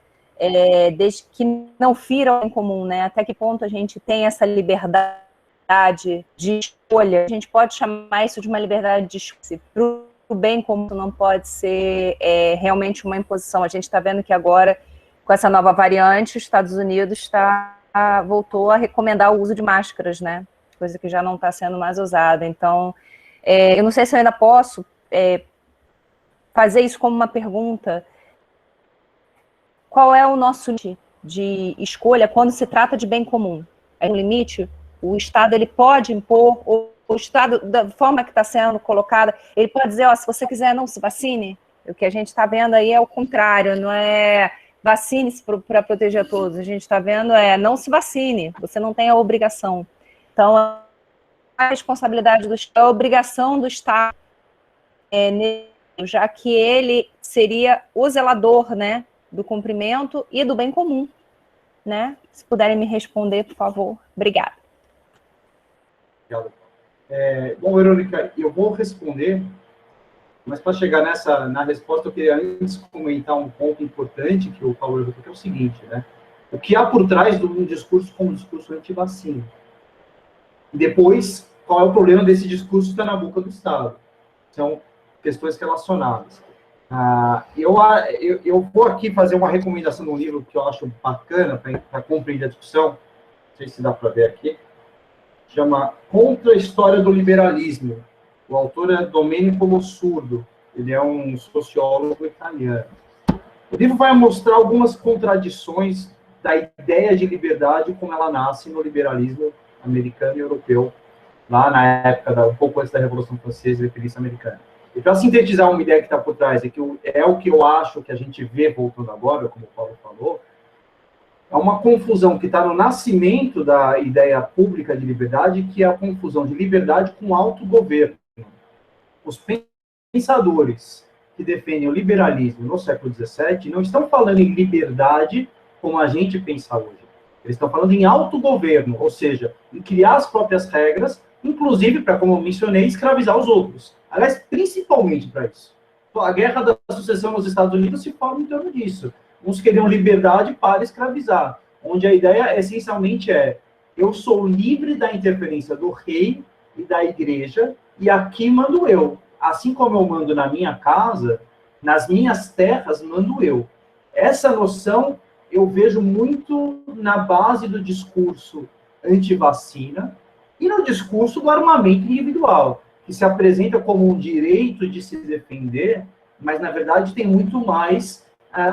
desde que não fira o bem comum, né? Até que ponto a gente tem essa liberdade de escolha? A gente pode chamar isso de uma liberdade de escolha. Para o bem comum não pode ser realmente uma imposição. A gente está vendo que agora, com essa nova variante, os Estados Unidos voltou a recomendar o uso de máscaras, né? Coisa que já não está sendo mais usada. Então, eu não sei se eu ainda posso fazer isso como uma pergunta. Qual é o nosso limite de escolha quando se trata de bem comum? É um limite O Estado, ele pode impor, o Estado, da forma que está sendo colocada, ele pode dizer, ó, se você quiser, não se vacine. O que a gente está vendo aí é o contrário, não é vacine-se para proteger a todos. A gente está vendo não se vacine, você não tem a obrigação. Então, a responsabilidade do Estado, a obrigação do Estado, já que ele seria o zelador, né, do cumprimento e do bem comum, né? Se puderem me responder, por favor. Obrigada. Obrigado. Bom, Verônica, eu vou responder, mas para chegar na resposta, eu queria antes comentar um ponto importante que o Paulo levantou, que é o seguinte, né? O que há por trás de um discurso como um discurso anti-vacina? E depois, qual é o problema desse discurso que está na boca do Estado? São questões relacionadas. Eu vou aqui fazer uma recomendação de um livro que eu acho bacana para compreender a discussão, não sei se dá para ver aqui, chama Contra a História do Liberalismo. O autor é Domenico Lossurdo, ele é um sociólogo italiano. O livro vai mostrar algumas contradições da ideia de liberdade como ela nasce no liberalismo americano e europeu, lá na época, um pouco antes da Revolução Francesa e da Revolução Americana. E para sintetizar uma ideia que está por trás, é o que eu acho que a gente vê voltando agora, como o Paulo falou, é uma confusão que está no nascimento da ideia pública de liberdade, que é a confusão de liberdade com autogoverno. Os pensadores que defendem o liberalismo no século XVII não estão falando em liberdade como a gente pensa hoje. Eles estão falando em autogoverno, ou seja, em criar as próprias regras, inclusive para, como eu mencionei, escravizar os outros. Aliás, principalmente para isso. A guerra da sucessão nos Estados Unidos se forma em torno disso. Uns queriam liberdade para escravizar, onde a ideia essencialmente eu sou livre da interferência do rei e da igreja, e aqui mando eu. Assim como eu mando na minha casa, nas minhas terras mando eu. Essa noção eu vejo muito na base do discurso anti-vacina e no discurso do armamento individual, que se apresenta como um direito de se defender, mas, na verdade, tem muito mais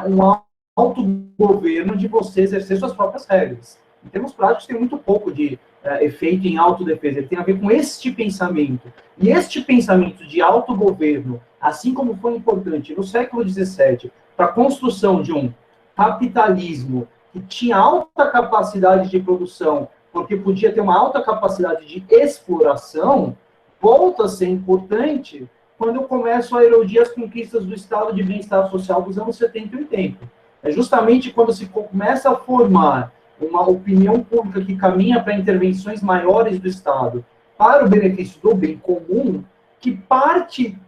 um autogoverno de você exercer suas próprias regras. Em termos práticos, tem muito pouco de efeito em autodefesa. Ele tem a ver com este pensamento. E este pensamento de autogoverno, assim como foi importante no século XVII para a construção de um capitalismo que tinha alta capacidade de produção, porque podia ter uma alta capacidade de exploração, volta a ser importante quando eu começo a erodir as conquistas do estado de bem-estar social dos anos 70 e 80. É justamente quando se começa a formar uma opinião pública que caminha para intervenções maiores do Estado para o benefício do bem comum, que parte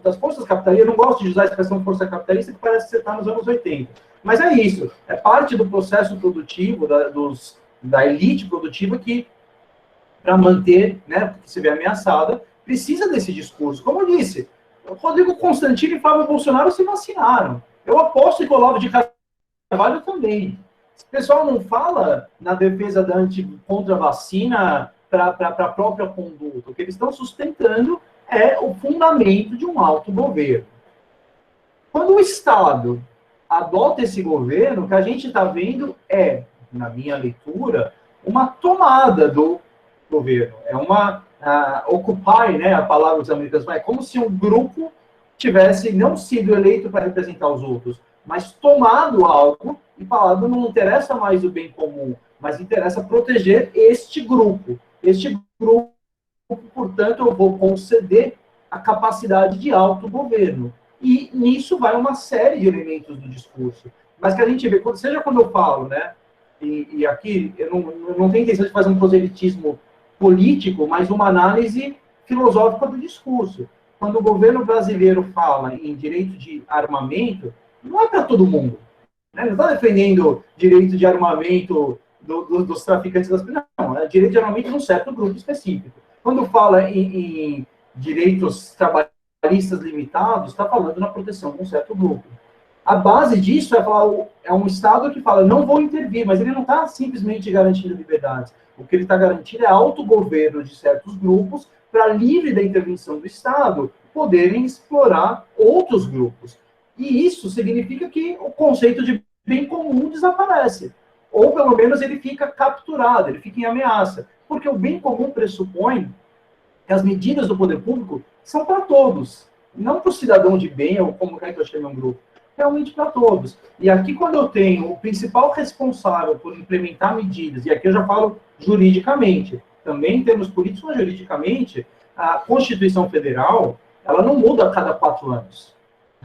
das forças capitalistas. Eu não gosto de usar a expressão força capitalista, que parece que você está nos anos 80. Mas é isso, é parte do processo produtivo, da elite produtiva que, para manter, né, que se vê ameaçada, precisa desse discurso. Como eu disse, o Rodrigo Constantino e Fábio Bolsonaro se vacinaram. Eu aposto que o Olavo de Carvalho também. O pessoal não fala na defesa contra a vacina para a própria conduta. O que eles estão sustentando é o fundamento de um autogoverno. Quando o Estado adota esse governo, o que a gente está vendo na minha leitura, uma tomada do governo. É uma occupy, né, a palavra dos americanos, é como se um grupo tivesse não sido eleito para representar os outros, mas tomado algo e falado, não interessa mais o bem comum, mas interessa proteger este grupo. Este grupo, portanto, eu vou conceder a capacidade de autogoverno. E nisso vai uma série de elementos do discurso. Mas que a gente vê, seja quando eu falo, né, e aqui eu não tenho intenção de fazer um proselitismo político, mas uma análise filosófica do discurso. Quando o governo brasileiro fala em direito de armamento, não é para todo mundo. Né? Não está defendendo direito de armamento dos traficantes das pessoas. Não, é direito de armamento de um certo grupo específico. Quando fala em direitos trabalhistas limitados, está falando na proteção de um certo grupo. A base disso é um Estado que fala, não vou intervir, mas ele não está simplesmente garantindo liberdades. O que ele está garantindo é autogoverno de certos grupos para, livre da intervenção do Estado, poderem explorar outros grupos. E isso significa que o conceito de bem comum desaparece. ou pelo menos ele fica capturado, ele fica em ameaça, porque o bem comum pressupõe que as medidas do poder público são para todos, não para o cidadão de bem, ou como é que eu chamo um grupo, realmente para todos. E aqui, quando eu tenho o principal responsável por implementar medidas, e aqui eu já falo juridicamente, também em termos políticos, mas juridicamente, a Constituição Federal, ela não muda a cada 4 anos.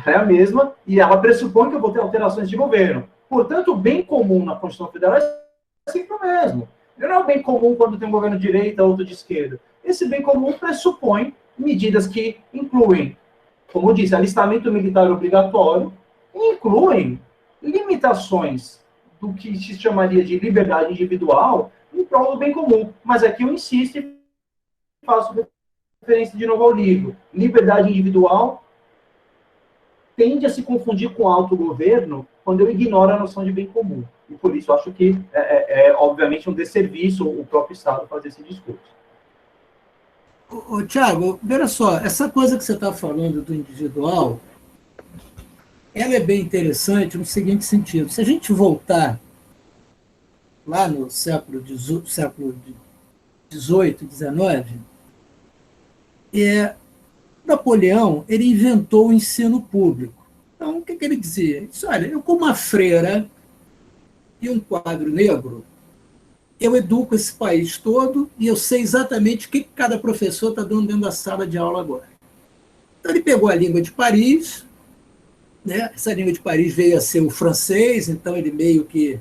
Ela é a mesma, e ela pressupõe que eu vou ter alterações de governo. Portanto, o bem comum na Constituição Federal é sempre o mesmo. Não é o bem comum quando tem um governo de direita, outro de esquerda. Esse bem comum pressupõe medidas que incluem, como eu disse, alistamento militar obrigatório, e incluem limitações do que se chamaria de liberdade individual em prol do bem comum. Mas aqui eu insisto e faço referência de novo ao livro. Liberdade individual tende a se confundir com autogoverno quando eu ignoro a noção de bem comum. E por isso eu acho que obviamente, um desserviço o próprio Estado fazer esse discurso. Tiago, veja só, essa coisa que você está falando do individual, ela é bem interessante no seguinte sentido. Se a gente voltar lá no século XVIII, XIX, Napoleão ele inventou o ensino público. Então, o que ele dizia? Ele disse, olha, eu como uma freira e um quadro negro, eu educo esse país todo e eu sei exatamente o que cada professor está dando dentro da sala de aula agora. Então, ele pegou a língua de Paris, né? Essa língua de Paris veio a ser o francês, então ele meio que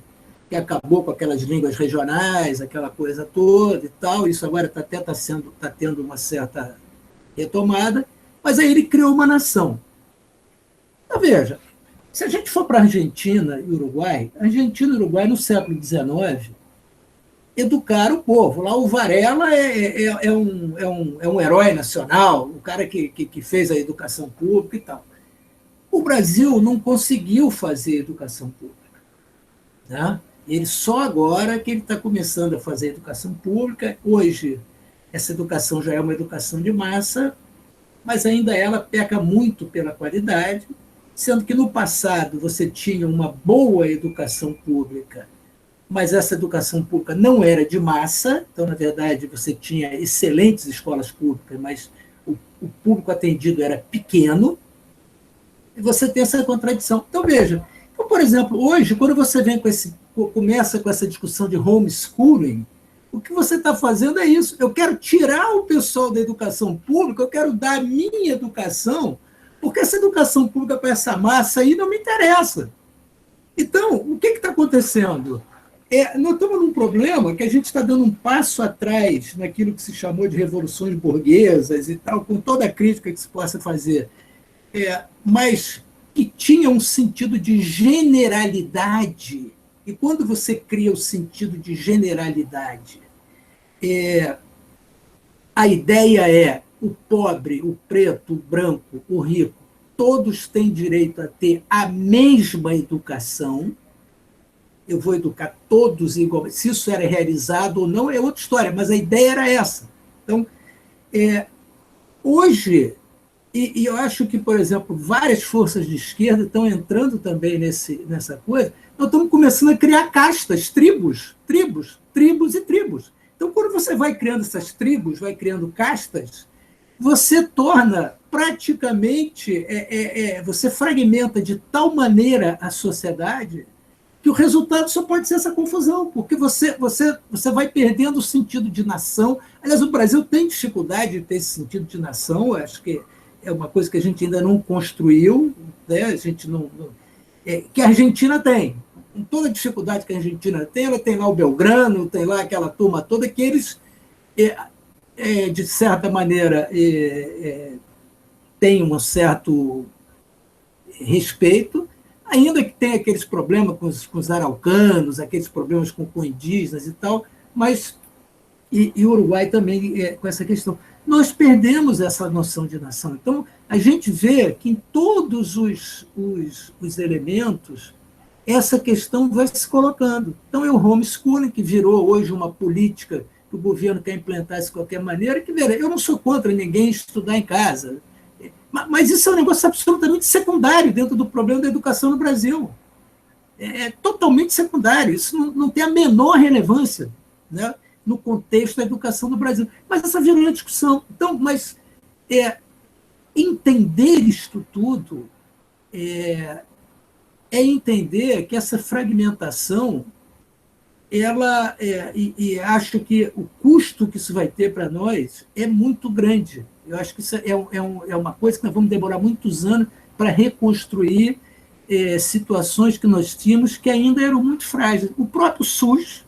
acabou com aquelas línguas regionais, aquela coisa toda e tal. Isso agora tá tendo uma certa retomada, mas aí ele criou uma nação. Então, veja, se a gente for para a Argentina e Uruguai, no século XIX, educaram o povo. Lá o Varela é um herói nacional, o cara que fez a educação pública e tal. O Brasil não conseguiu fazer educação pública, né? Ele só agora que ele está começando a fazer educação pública. Hoje, essa educação já é uma educação de massa, mas ainda ela peca muito pela qualidade, sendo que no passado você tinha uma boa educação pública, mas essa educação pública não era de massa, então, na verdade, você tinha excelentes escolas públicas, mas o público atendido era pequeno, e você tem essa contradição. Então, veja, por exemplo, hoje, quando você começa com essa discussão de homeschooling, o que você está fazendo é isso. Eu quero tirar o pessoal da educação pública, eu quero dar a minha educação, porque essa educação pública para essa massa aí não me interessa. Então, o que está acontecendo? Nós estamos num problema que a gente está dando um passo atrás naquilo que se chamou de revoluções burguesas e tal, com toda a crítica que se possa fazer, mas que tinha um sentido de generalidade. E quando você cria o sentido de generalidade, a ideia é o pobre, o preto, o branco, o rico, todos têm direito a ter a mesma educação. Eu vou educar todos igualmente. Se isso era realizado ou não é outra história, mas a ideia era essa. Então, hoje, e eu acho que, por exemplo, várias forças de esquerda estão entrando também nessa coisa, nós estamos começando a criar castas, tribos e tribos. Então, quando você vai criando essas tribos, vai criando castas, você torna praticamente, você fragmenta de tal maneira a sociedade que o resultado só pode ser essa confusão, porque você vai perdendo o sentido de nação. Aliás, o Brasil tem dificuldade de ter esse sentido de nação, eu acho que é uma coisa que a gente ainda não construiu, né? A gente que a Argentina tem. Com toda a dificuldade que a Argentina tem, ela tem lá o Belgrano, tem lá aquela turma toda que eles, de certa maneira, têm um certo respeito, ainda que tenha aqueles problemas com os araucanos, aqueles problemas com indígenas e tal, mas e o Uruguai também com essa questão. Nós perdemos essa noção de nação. Então, a gente vê que em todos os elementos essa questão vai se colocando. Então, é o homeschooling, que virou hoje uma política que o governo quer implantar de qualquer maneira, que, eu não sou contra ninguém estudar em casa, mas isso é um negócio absolutamente secundário dentro do problema da educação no Brasil. é totalmente secundário, isso não tem a menor relevância, né, no contexto da educação do Brasil. Mas essa virou uma discussão. Então, entender isto tudo é entender que essa fragmentação, e acho que o custo que isso vai ter para nós é muito grande. Eu acho que isso é uma coisa que nós vamos demorar muitos anos para reconstruir situações que nós tínhamos que ainda eram muito frágeis. O próprio SUS,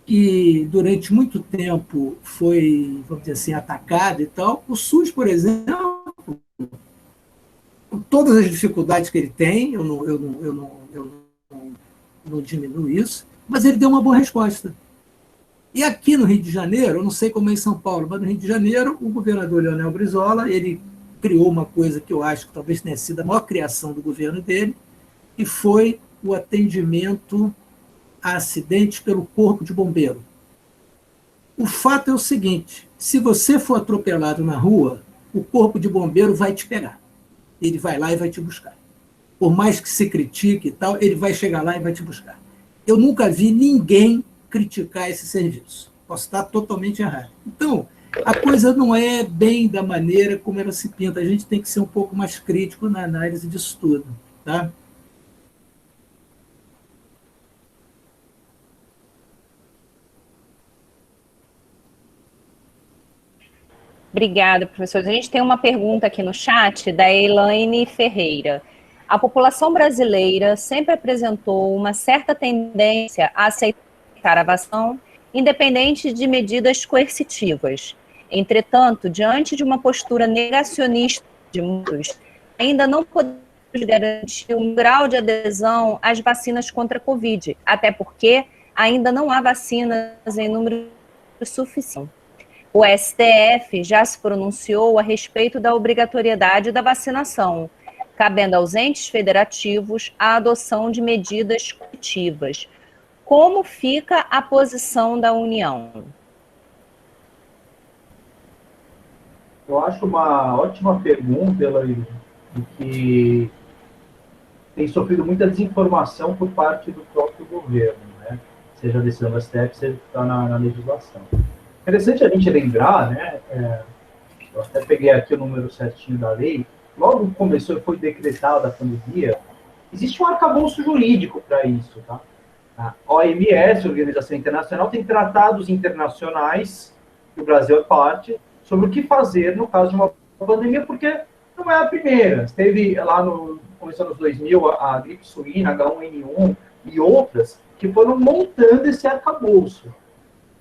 que durante muito tempo foi, vamos dizer assim, atacado e tal, o SUS, por exemplo, com todas as dificuldades que ele tem, eu não diminuo isso, mas ele deu uma boa resposta. E aqui no Rio de Janeiro, eu não sei como é em São Paulo, mas no Rio de Janeiro, o governador Leonel Brizola, ele criou uma coisa que eu acho que talvez tenha sido a maior criação do governo dele, que foi o atendimento a acidentes pelo Corpo de Bombeiro. O fato é o seguinte, se você for atropelado na rua, o Corpo de Bombeiro vai te pegar. Ele vai lá e vai te buscar. Por mais que se critique e tal, ele vai chegar lá e vai te buscar. Eu nunca vi ninguém criticar esse serviço. Posso estar totalmente errado. Então, a coisa não é bem da maneira como ela se pinta. A gente tem que ser um pouco mais crítico na análise disso tudo. Tá? Obrigada, professor. A gente tem uma pergunta aqui no chat da Elaine Ferreira. A população brasileira sempre apresentou uma certa tendência a aceitar a vacinação, independente de medidas coercitivas. Entretanto, diante de uma postura negacionista de muitos, ainda não podemos garantir um grau de adesão às vacinas contra a Covid, até porque ainda não há vacinas em número suficiente. O STF já se pronunciou a respeito da obrigatoriedade da vacinação, cabendo aos entes federativos a adoção de medidas coletivas. Como fica a posição da União? Eu acho uma ótima pergunta, Elaine, que tem sofrido muita desinformação por parte do próprio governo, né? Seja a decisão do STF, seja que está na legislação. Interessante a gente lembrar, né? Eu até peguei aqui o número certinho da lei. Logo que começou e foi decretada a pandemia, existe um arcabouço jurídico para isso, tá? A OMS, Organização Internacional, tem tratados internacionais, que o Brasil é parte, sobre o que fazer no caso de uma pandemia, porque não é a primeira. Teve lá no começo dos anos 2000 a gripe suína, H1N1 e outras, que foram montando esse arcabouço.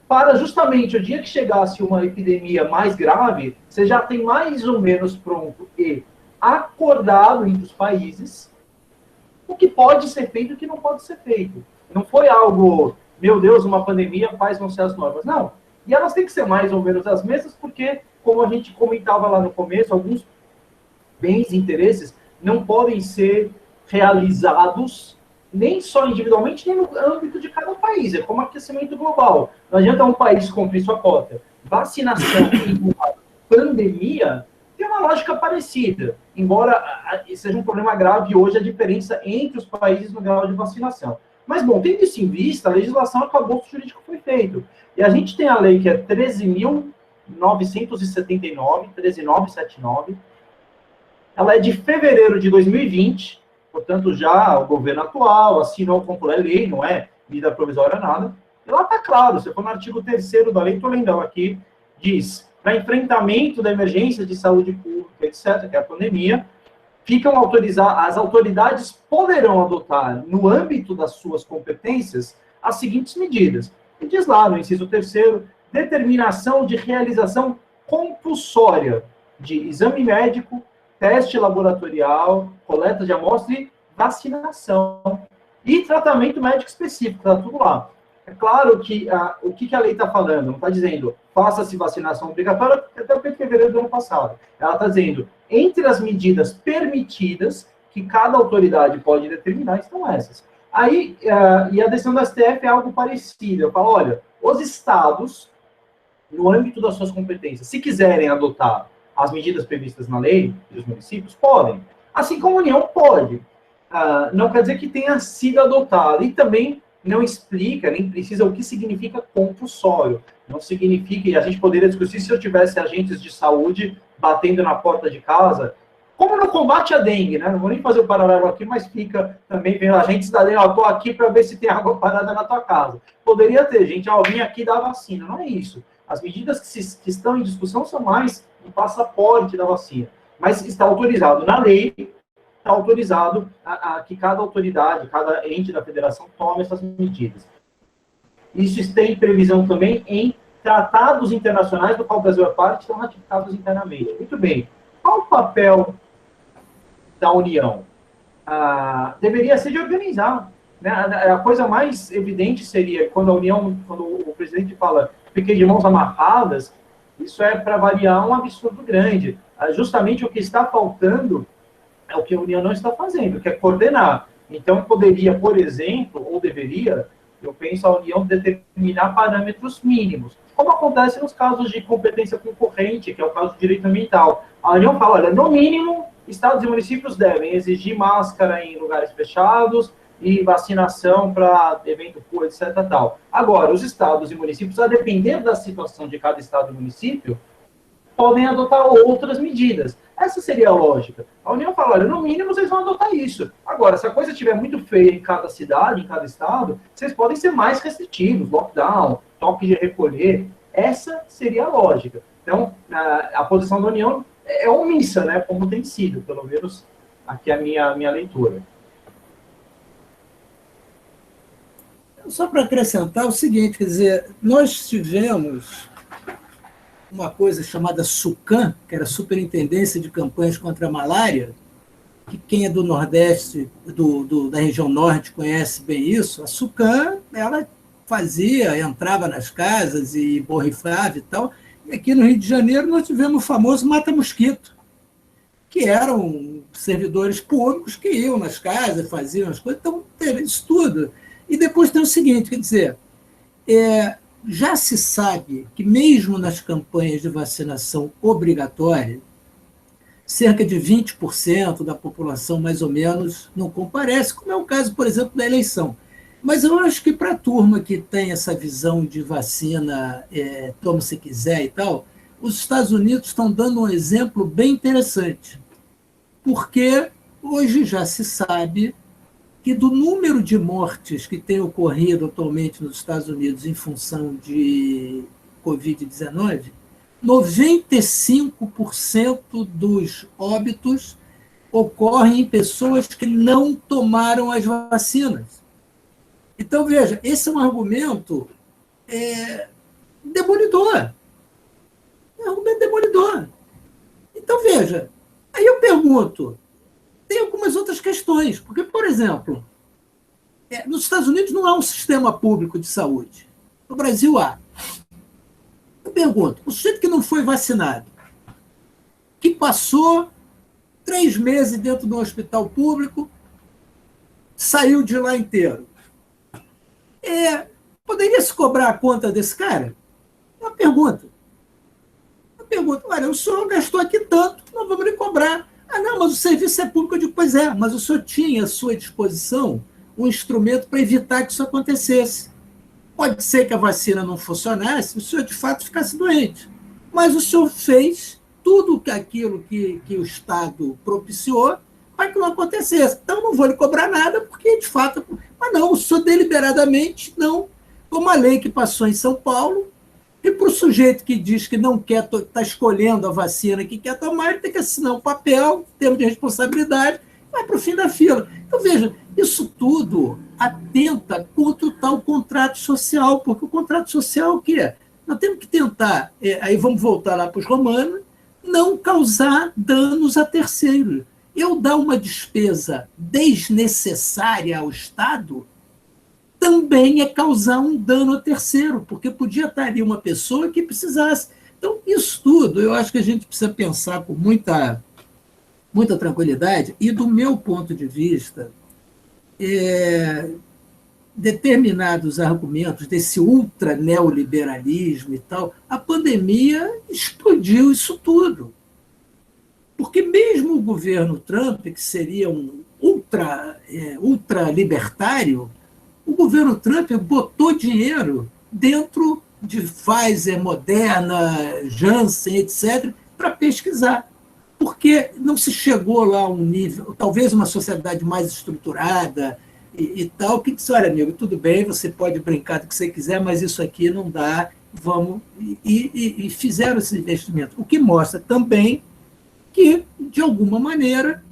Para justamente o dia que chegasse uma epidemia mais grave, você já tem mais ou menos pronto e acordado entre os países o que pode ser feito e o que não pode ser feito. Não foi algo, meu Deus, uma pandemia, quais vão ser as normas. Não. E elas têm que ser mais ou menos as mesmas, porque, como a gente comentava lá no começo, alguns bens e interesses não podem ser realizados nem só individualmente, nem no âmbito de cada país. É como aquecimento global. Não adianta um país cumprir sua cota. Vacinação em uma pandemia tem uma lógica parecida, embora seja um problema grave hoje a diferença entre os países no grau de vacinação. Mas, bom, tendo isso em vista, a legislação acabou, o jurídico foi feito. E a gente tem a lei que é 13.979, 13.979. Ela é de fevereiro de 2020, portanto, já o governo atual assinou como é lei, não é medida provisória nada. E lá está claro, você for no artigo 3º da lei, estou lendo aqui, diz, para enfrentamento da emergência de saúde pública, etc., que é a pandemia, as autoridades poderão adotar, no âmbito das suas competências, as seguintes medidas. E diz lá, no inciso 3º, determinação de realização compulsória de exame médico, teste laboratorial, coleta de amostra e vacinação. E tratamento médico específico, está tudo lá. É claro que o que a lei está falando? Não está dizendo faça-se vacinação obrigatória, até o fevereiro do ano passado. Ela está dizendo, entre as medidas permitidas, que cada autoridade pode determinar, estão essas. Aí, e a decisão do STF é algo parecido. Eu falo, olha, os estados, no âmbito das suas competências, se quiserem adotar as medidas previstas na lei, e os municípios podem. Assim como a União pode. não quer dizer que tenha sido adotado. E também não explica, nem precisa o que significa compulsório. Não significa, e a gente poderia discutir se eu tivesse agentes de saúde batendo na porta de casa, como no combate à dengue, né? Não vou nem fazer o paralelo aqui, mas fica também vendo agentes da dengue, ó, tô aqui para ver se tem água parada na tua casa. Poderia ter, gente, ó, vim aqui dar vacina. Não é isso. As medidas que estão em discussão são mais o passaporte da vacina. Mas está autorizado na lei, está autorizado que cada autoridade, cada ente da federação tome essas medidas. Isso tem previsão também em tratados internacionais, do qual o Brasil é parte, estão ratificados internamente. Muito bem. Qual o papel da União? Deveria ser de organizar. Né? A coisa mais evidente seria quando a União, quando o presidente fala fiquei de mãos amarradas, isso é, para variar, um absurdo grande. Justamente o que está faltando é o que a União não está fazendo, que é coordenar. Então, poderia, por exemplo, ou deveria, eu penso, a União determinar parâmetros mínimos, como acontece nos casos de competência concorrente, que é o caso do direito ambiental. A União fala, olha, no mínimo, estados e municípios devem exigir máscara em lugares fechados e vacinação para evento público, etc. Tal. Agora, os estados e municípios, a depender da situação de cada estado e município, podem adotar outras medidas. Essa seria a lógica. A União fala, olha, no mínimo vocês vão adotar isso. Agora, se a coisa estiver muito feia em cada cidade, em cada estado, vocês podem ser mais restritivos, lockdown, toque de recolher. Essa seria a lógica. Então, a posição da União é omissa, né, como tem sido, pelo menos aqui é a minha leitura. Só para acrescentar o seguinte, quer dizer, nós tivemos uma coisa chamada SUCAM, que era Superintendência de Campanhas contra a Malária, que quem é do Nordeste, da região Norte, conhece bem isso. A SUCAM, ela entrava nas casas e borrifava e tal. E aqui no Rio de Janeiro nós tivemos o famoso mata-mosquito, que eram servidores públicos que iam nas casas, faziam as coisas. Então, teve isso tudo. E depois tem o seguinte, quer dizer, já se sabe que mesmo nas campanhas de vacinação obrigatória, cerca de 20% da população, mais ou menos, não comparece, como é o caso, por exemplo, da eleição. Mas eu acho que para a turma que tem essa visão de vacina, toma se quiser e tal, os Estados Unidos estão dando um exemplo bem interessante, porque hoje já se sabe que do número de mortes que tem ocorrido atualmente nos Estados Unidos em função de Covid-19, 95% dos óbitos ocorrem em pessoas que não tomaram as vacinas. Então, veja, esse é um argumento demolidor. É um argumento demolidor. Então, veja, aí eu pergunto, tem algumas outras questões, porque, por exemplo, nos Estados Unidos não há um sistema público de saúde. No Brasil há. Eu pergunto, o sujeito que não foi vacinado, que passou 3 meses dentro de um hospital público, saiu de lá inteiro, poderia se cobrar a conta desse cara? É uma pergunta. Olha, o senhor gastou aqui tanto, não vamos lhe cobrar. Ah, não, mas o serviço é público. Eu digo, pois é, mas o senhor tinha à sua disposição um instrumento para evitar que isso acontecesse. Pode ser que a vacina não funcionasse, o senhor de fato ficasse doente. Mas o senhor fez tudo aquilo que o Estado propiciou para que não acontecesse. Então, não vou lhe cobrar nada, porque, de fato... Mas não, o senhor deliberadamente não. Como a lei que passou em São Paulo, e para o sujeito que diz que não quer, está escolhendo a vacina que quer tomar, ele tem que assinar um papel, termo de responsabilidade, vai para o fim da fila. Então, veja, isso tudo atenta contra o tal contrato social, porque o contrato social é o quê? Nós temos que tentar, aí vamos voltar lá para os romanos, não causar danos a terceiros. Eu dar uma despesa desnecessária ao Estado também é causar um dano a terceiro, porque podia estar ali uma pessoa que precisasse. Então, isso tudo, eu acho que a gente precisa pensar com muita tranquilidade, e do meu ponto de vista, determinados argumentos desse ultra-neoliberalismo e tal, a pandemia explodiu isso tudo. Porque mesmo o governo Trump, que seria um ultralibertário, o governo Trump botou dinheiro dentro de Pfizer, Moderna, Janssen, etc., para pesquisar. Porque não se chegou lá a um nível, talvez uma sociedade mais estruturada e tal, que disse, olha, amigo, tudo bem, você pode brincar do que você quiser, mas isso aqui não dá, vamos... E fizeram esse investimento. O que mostra também que, de alguma maneira,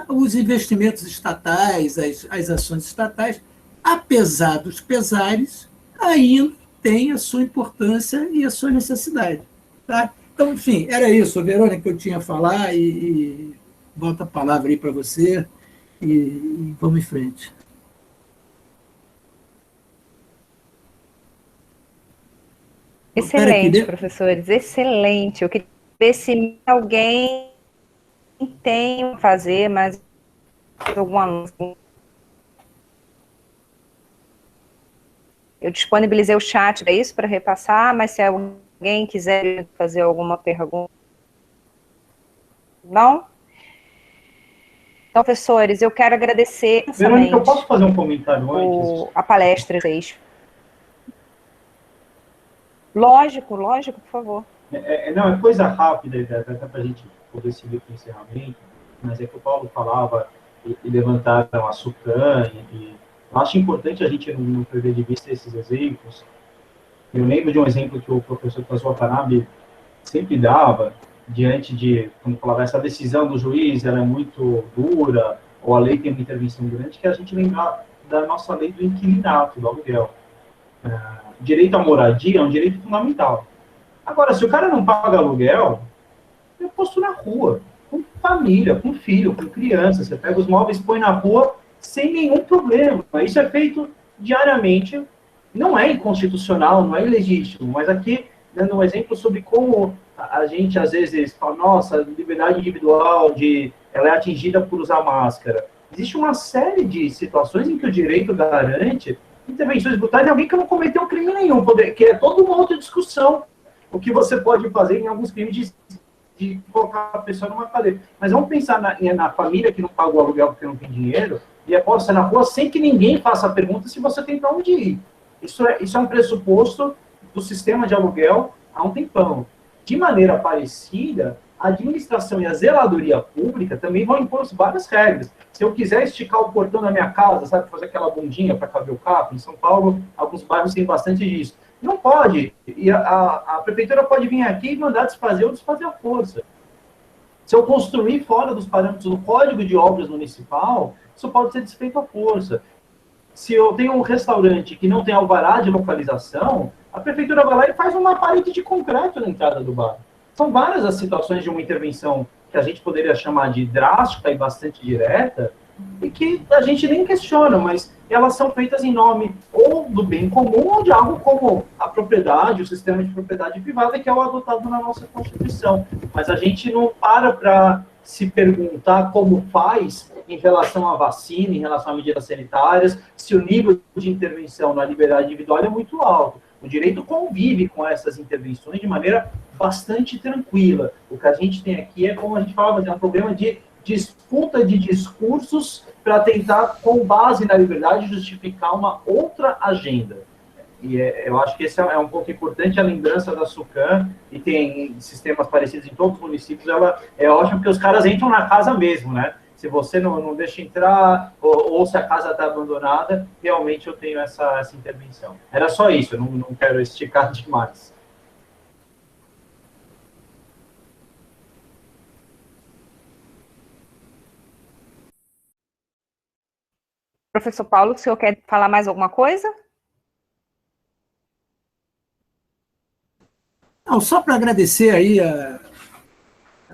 os investimentos estatais, as ações estatais, apesar dos pesares, ainda têm a sua importância e a sua necessidade. Tá? Então, enfim, era isso, Verônica, que eu tinha a falar, e volto a palavra aí para você, e vamos em frente. Excelente, professores, excelente. Eu queria ver se alguém tem a fazer, mas alguma... Eu disponibilizei o chat, é isso, para repassar, mas se alguém quiser fazer alguma pergunta... Não? Então, professores, eu quero agradecer... Verônica, eu posso fazer um comentário antes? A palestra, vocês. Lógico, lógico, por favor. Não, é coisa rápida, até para a gente poder seguir para o encerramento, mas é que o Paulo falava e levantaram a SUCAM, e eu acho importante a gente não perder de vista esses exemplos. Eu lembro de um exemplo que o professor Kazuo Watanabe sempre dava, diante de, quando falava, essa decisão do juiz ela é muito dura, ou a lei tem uma intervenção grande, que a gente lembrar da nossa lei do inquilinato, do aluguel. Direito à moradia é um direito fundamental. Agora, se o cara não paga aluguel, é posto na rua, com família, com filho, com criança. Você pega os móveis e põe na rua sem nenhum problema. Isso é feito diariamente. Não é inconstitucional, não é ilegítimo, mas aqui, dando um exemplo sobre como a gente, às vezes, fala, nossa, liberdade individual, ela é atingida por usar máscara. Existe uma série de situações em que o direito garante intervenções brutais de alguém que não cometeu crime nenhum, que é toda uma outra discussão. O que você pode fazer em alguns crimes de colocar a pessoa numa cadeia. Mas vamos pensar na família que não paga o aluguel porque não tem dinheiro e é posta na rua sem que ninguém faça a pergunta se você tem para onde ir. Isso é um pressuposto do sistema de aluguel há um tempão. De maneira parecida, a administração e a zeladoria pública também vão impor várias regras. Se eu quiser esticar o portão da minha casa, sabe, fazer aquela bundinha para caber o carro, em São Paulo, alguns bairros têm bastante disso. Não pode. E a prefeitura pode vir aqui e mandar desfazer ou desfazer a força. Se eu construir fora dos parâmetros do Código de Obras Municipal, isso pode ser desfeito à força. Se eu tenho um restaurante que não tem alvará de localização, a prefeitura vai lá e faz uma parede de concreto na entrada do bar. São várias as situações de uma intervenção que a gente poderia chamar de drástica e bastante direta, e que a gente nem questiona, mas elas são feitas em nome ou do bem comum ou de algo como a propriedade, o sistema de propriedade privada, que é o adotado na nossa Constituição. Mas a gente não para se perguntar como faz em relação à vacina, em relação a medidas sanitárias, se o nível de intervenção na liberdade individual é muito alto. O direito convive com essas intervenções de maneira bastante tranquila. O que a gente tem aqui é, como a gente falava, é um problema de disputa de discursos para tentar, com base na liberdade, justificar uma outra agenda. E eu acho que esse é um ponto importante, a lembrança da SUCAM, e tem sistemas parecidos em todos os municípios, ela é ótima, porque os caras entram na casa mesmo, né? Se você não deixa entrar, ou se a casa está abandonada, realmente eu tenho essa intervenção. Era só isso, eu não quero esticar demais. Professor Paulo, o senhor quer falar mais alguma coisa? Não, só para agradecer aí a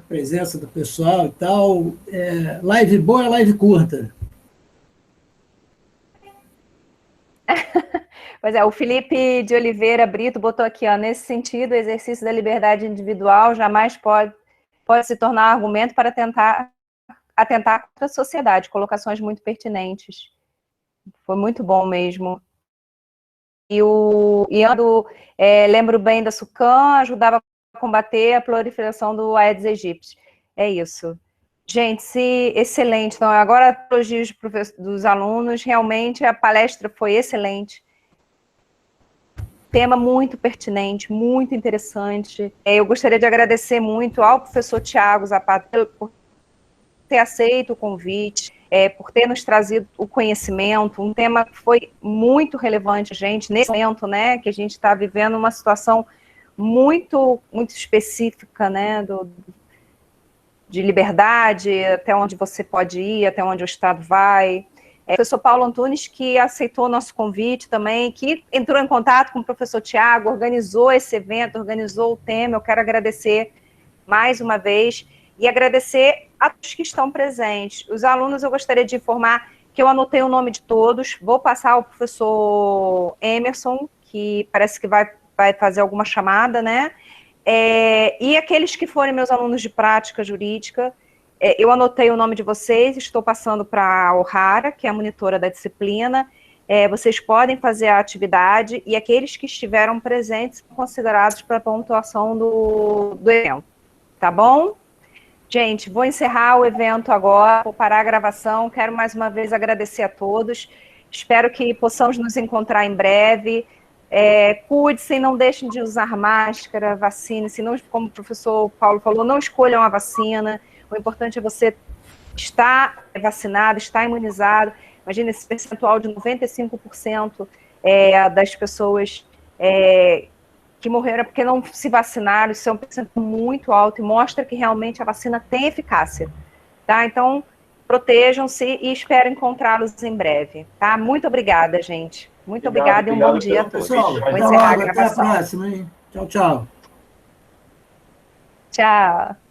presença do pessoal e tal. Live boa é live curta. Pois é, o Felipe de Oliveira Brito botou aqui, ó, nesse sentido, o exercício da liberdade individual jamais pode se tornar argumento para atentar contra a sociedade. Colocações muito pertinentes. Foi muito bom mesmo. Lembro bem da SUCAM, ajudava a combater a proliferação do Aedes aegypti. É isso. Gente, excelente. Então, agora, elogios dos alunos, realmente a palestra foi excelente. Tema muito pertinente, muito interessante. Eu gostaria de agradecer muito ao professor Tiago Zapata por ter aceito o convite, por ter nos trazido o conhecimento, um tema que foi muito relevante, gente, nesse momento, né, que a gente está vivendo uma situação muito, muito específica, né, de liberdade, até onde você pode ir, até onde o Estado vai. O professor Paulo Antunes, que aceitou o nosso convite também, que entrou em contato com o professor Tiago, organizou esse evento, organizou o tema. Eu quero agradecer mais uma vez e agradecer a todos que estão presentes. Os alunos, eu gostaria de informar que eu anotei o nome de todos, vou passar ao professor Emerson, que parece que vai fazer alguma chamada, né? E aqueles que forem meus alunos de prática jurídica, eu anotei o nome de vocês, estou passando para a O'Hara, que é a monitora da disciplina. Vocês podem fazer a atividade e aqueles que estiveram presentes são considerados para a pontuação do evento. Tá bom? Gente, vou encerrar o evento agora, vou parar a gravação. Quero mais uma vez agradecer a todos. Espero que possamos nos encontrar em breve. Cuide-se, não deixem de usar máscara, vacine-se, não, como o professor Paulo falou, não escolham a vacina. O importante é você estar vacinado, estar imunizado. Imagina esse percentual de 95% das pessoas que morreram porque não se vacinaram. Isso é um percentual muito alto e mostra que realmente a vacina tem eficácia. Tá? Então, protejam-se e espero encontrá-los em breve. Tá? Muito obrigada, gente. Muito obrigada e um bom dia a todos. Pessoal, vou encerrar a gravação. Até a próxima, hein? Tchau, tchau. Tchau.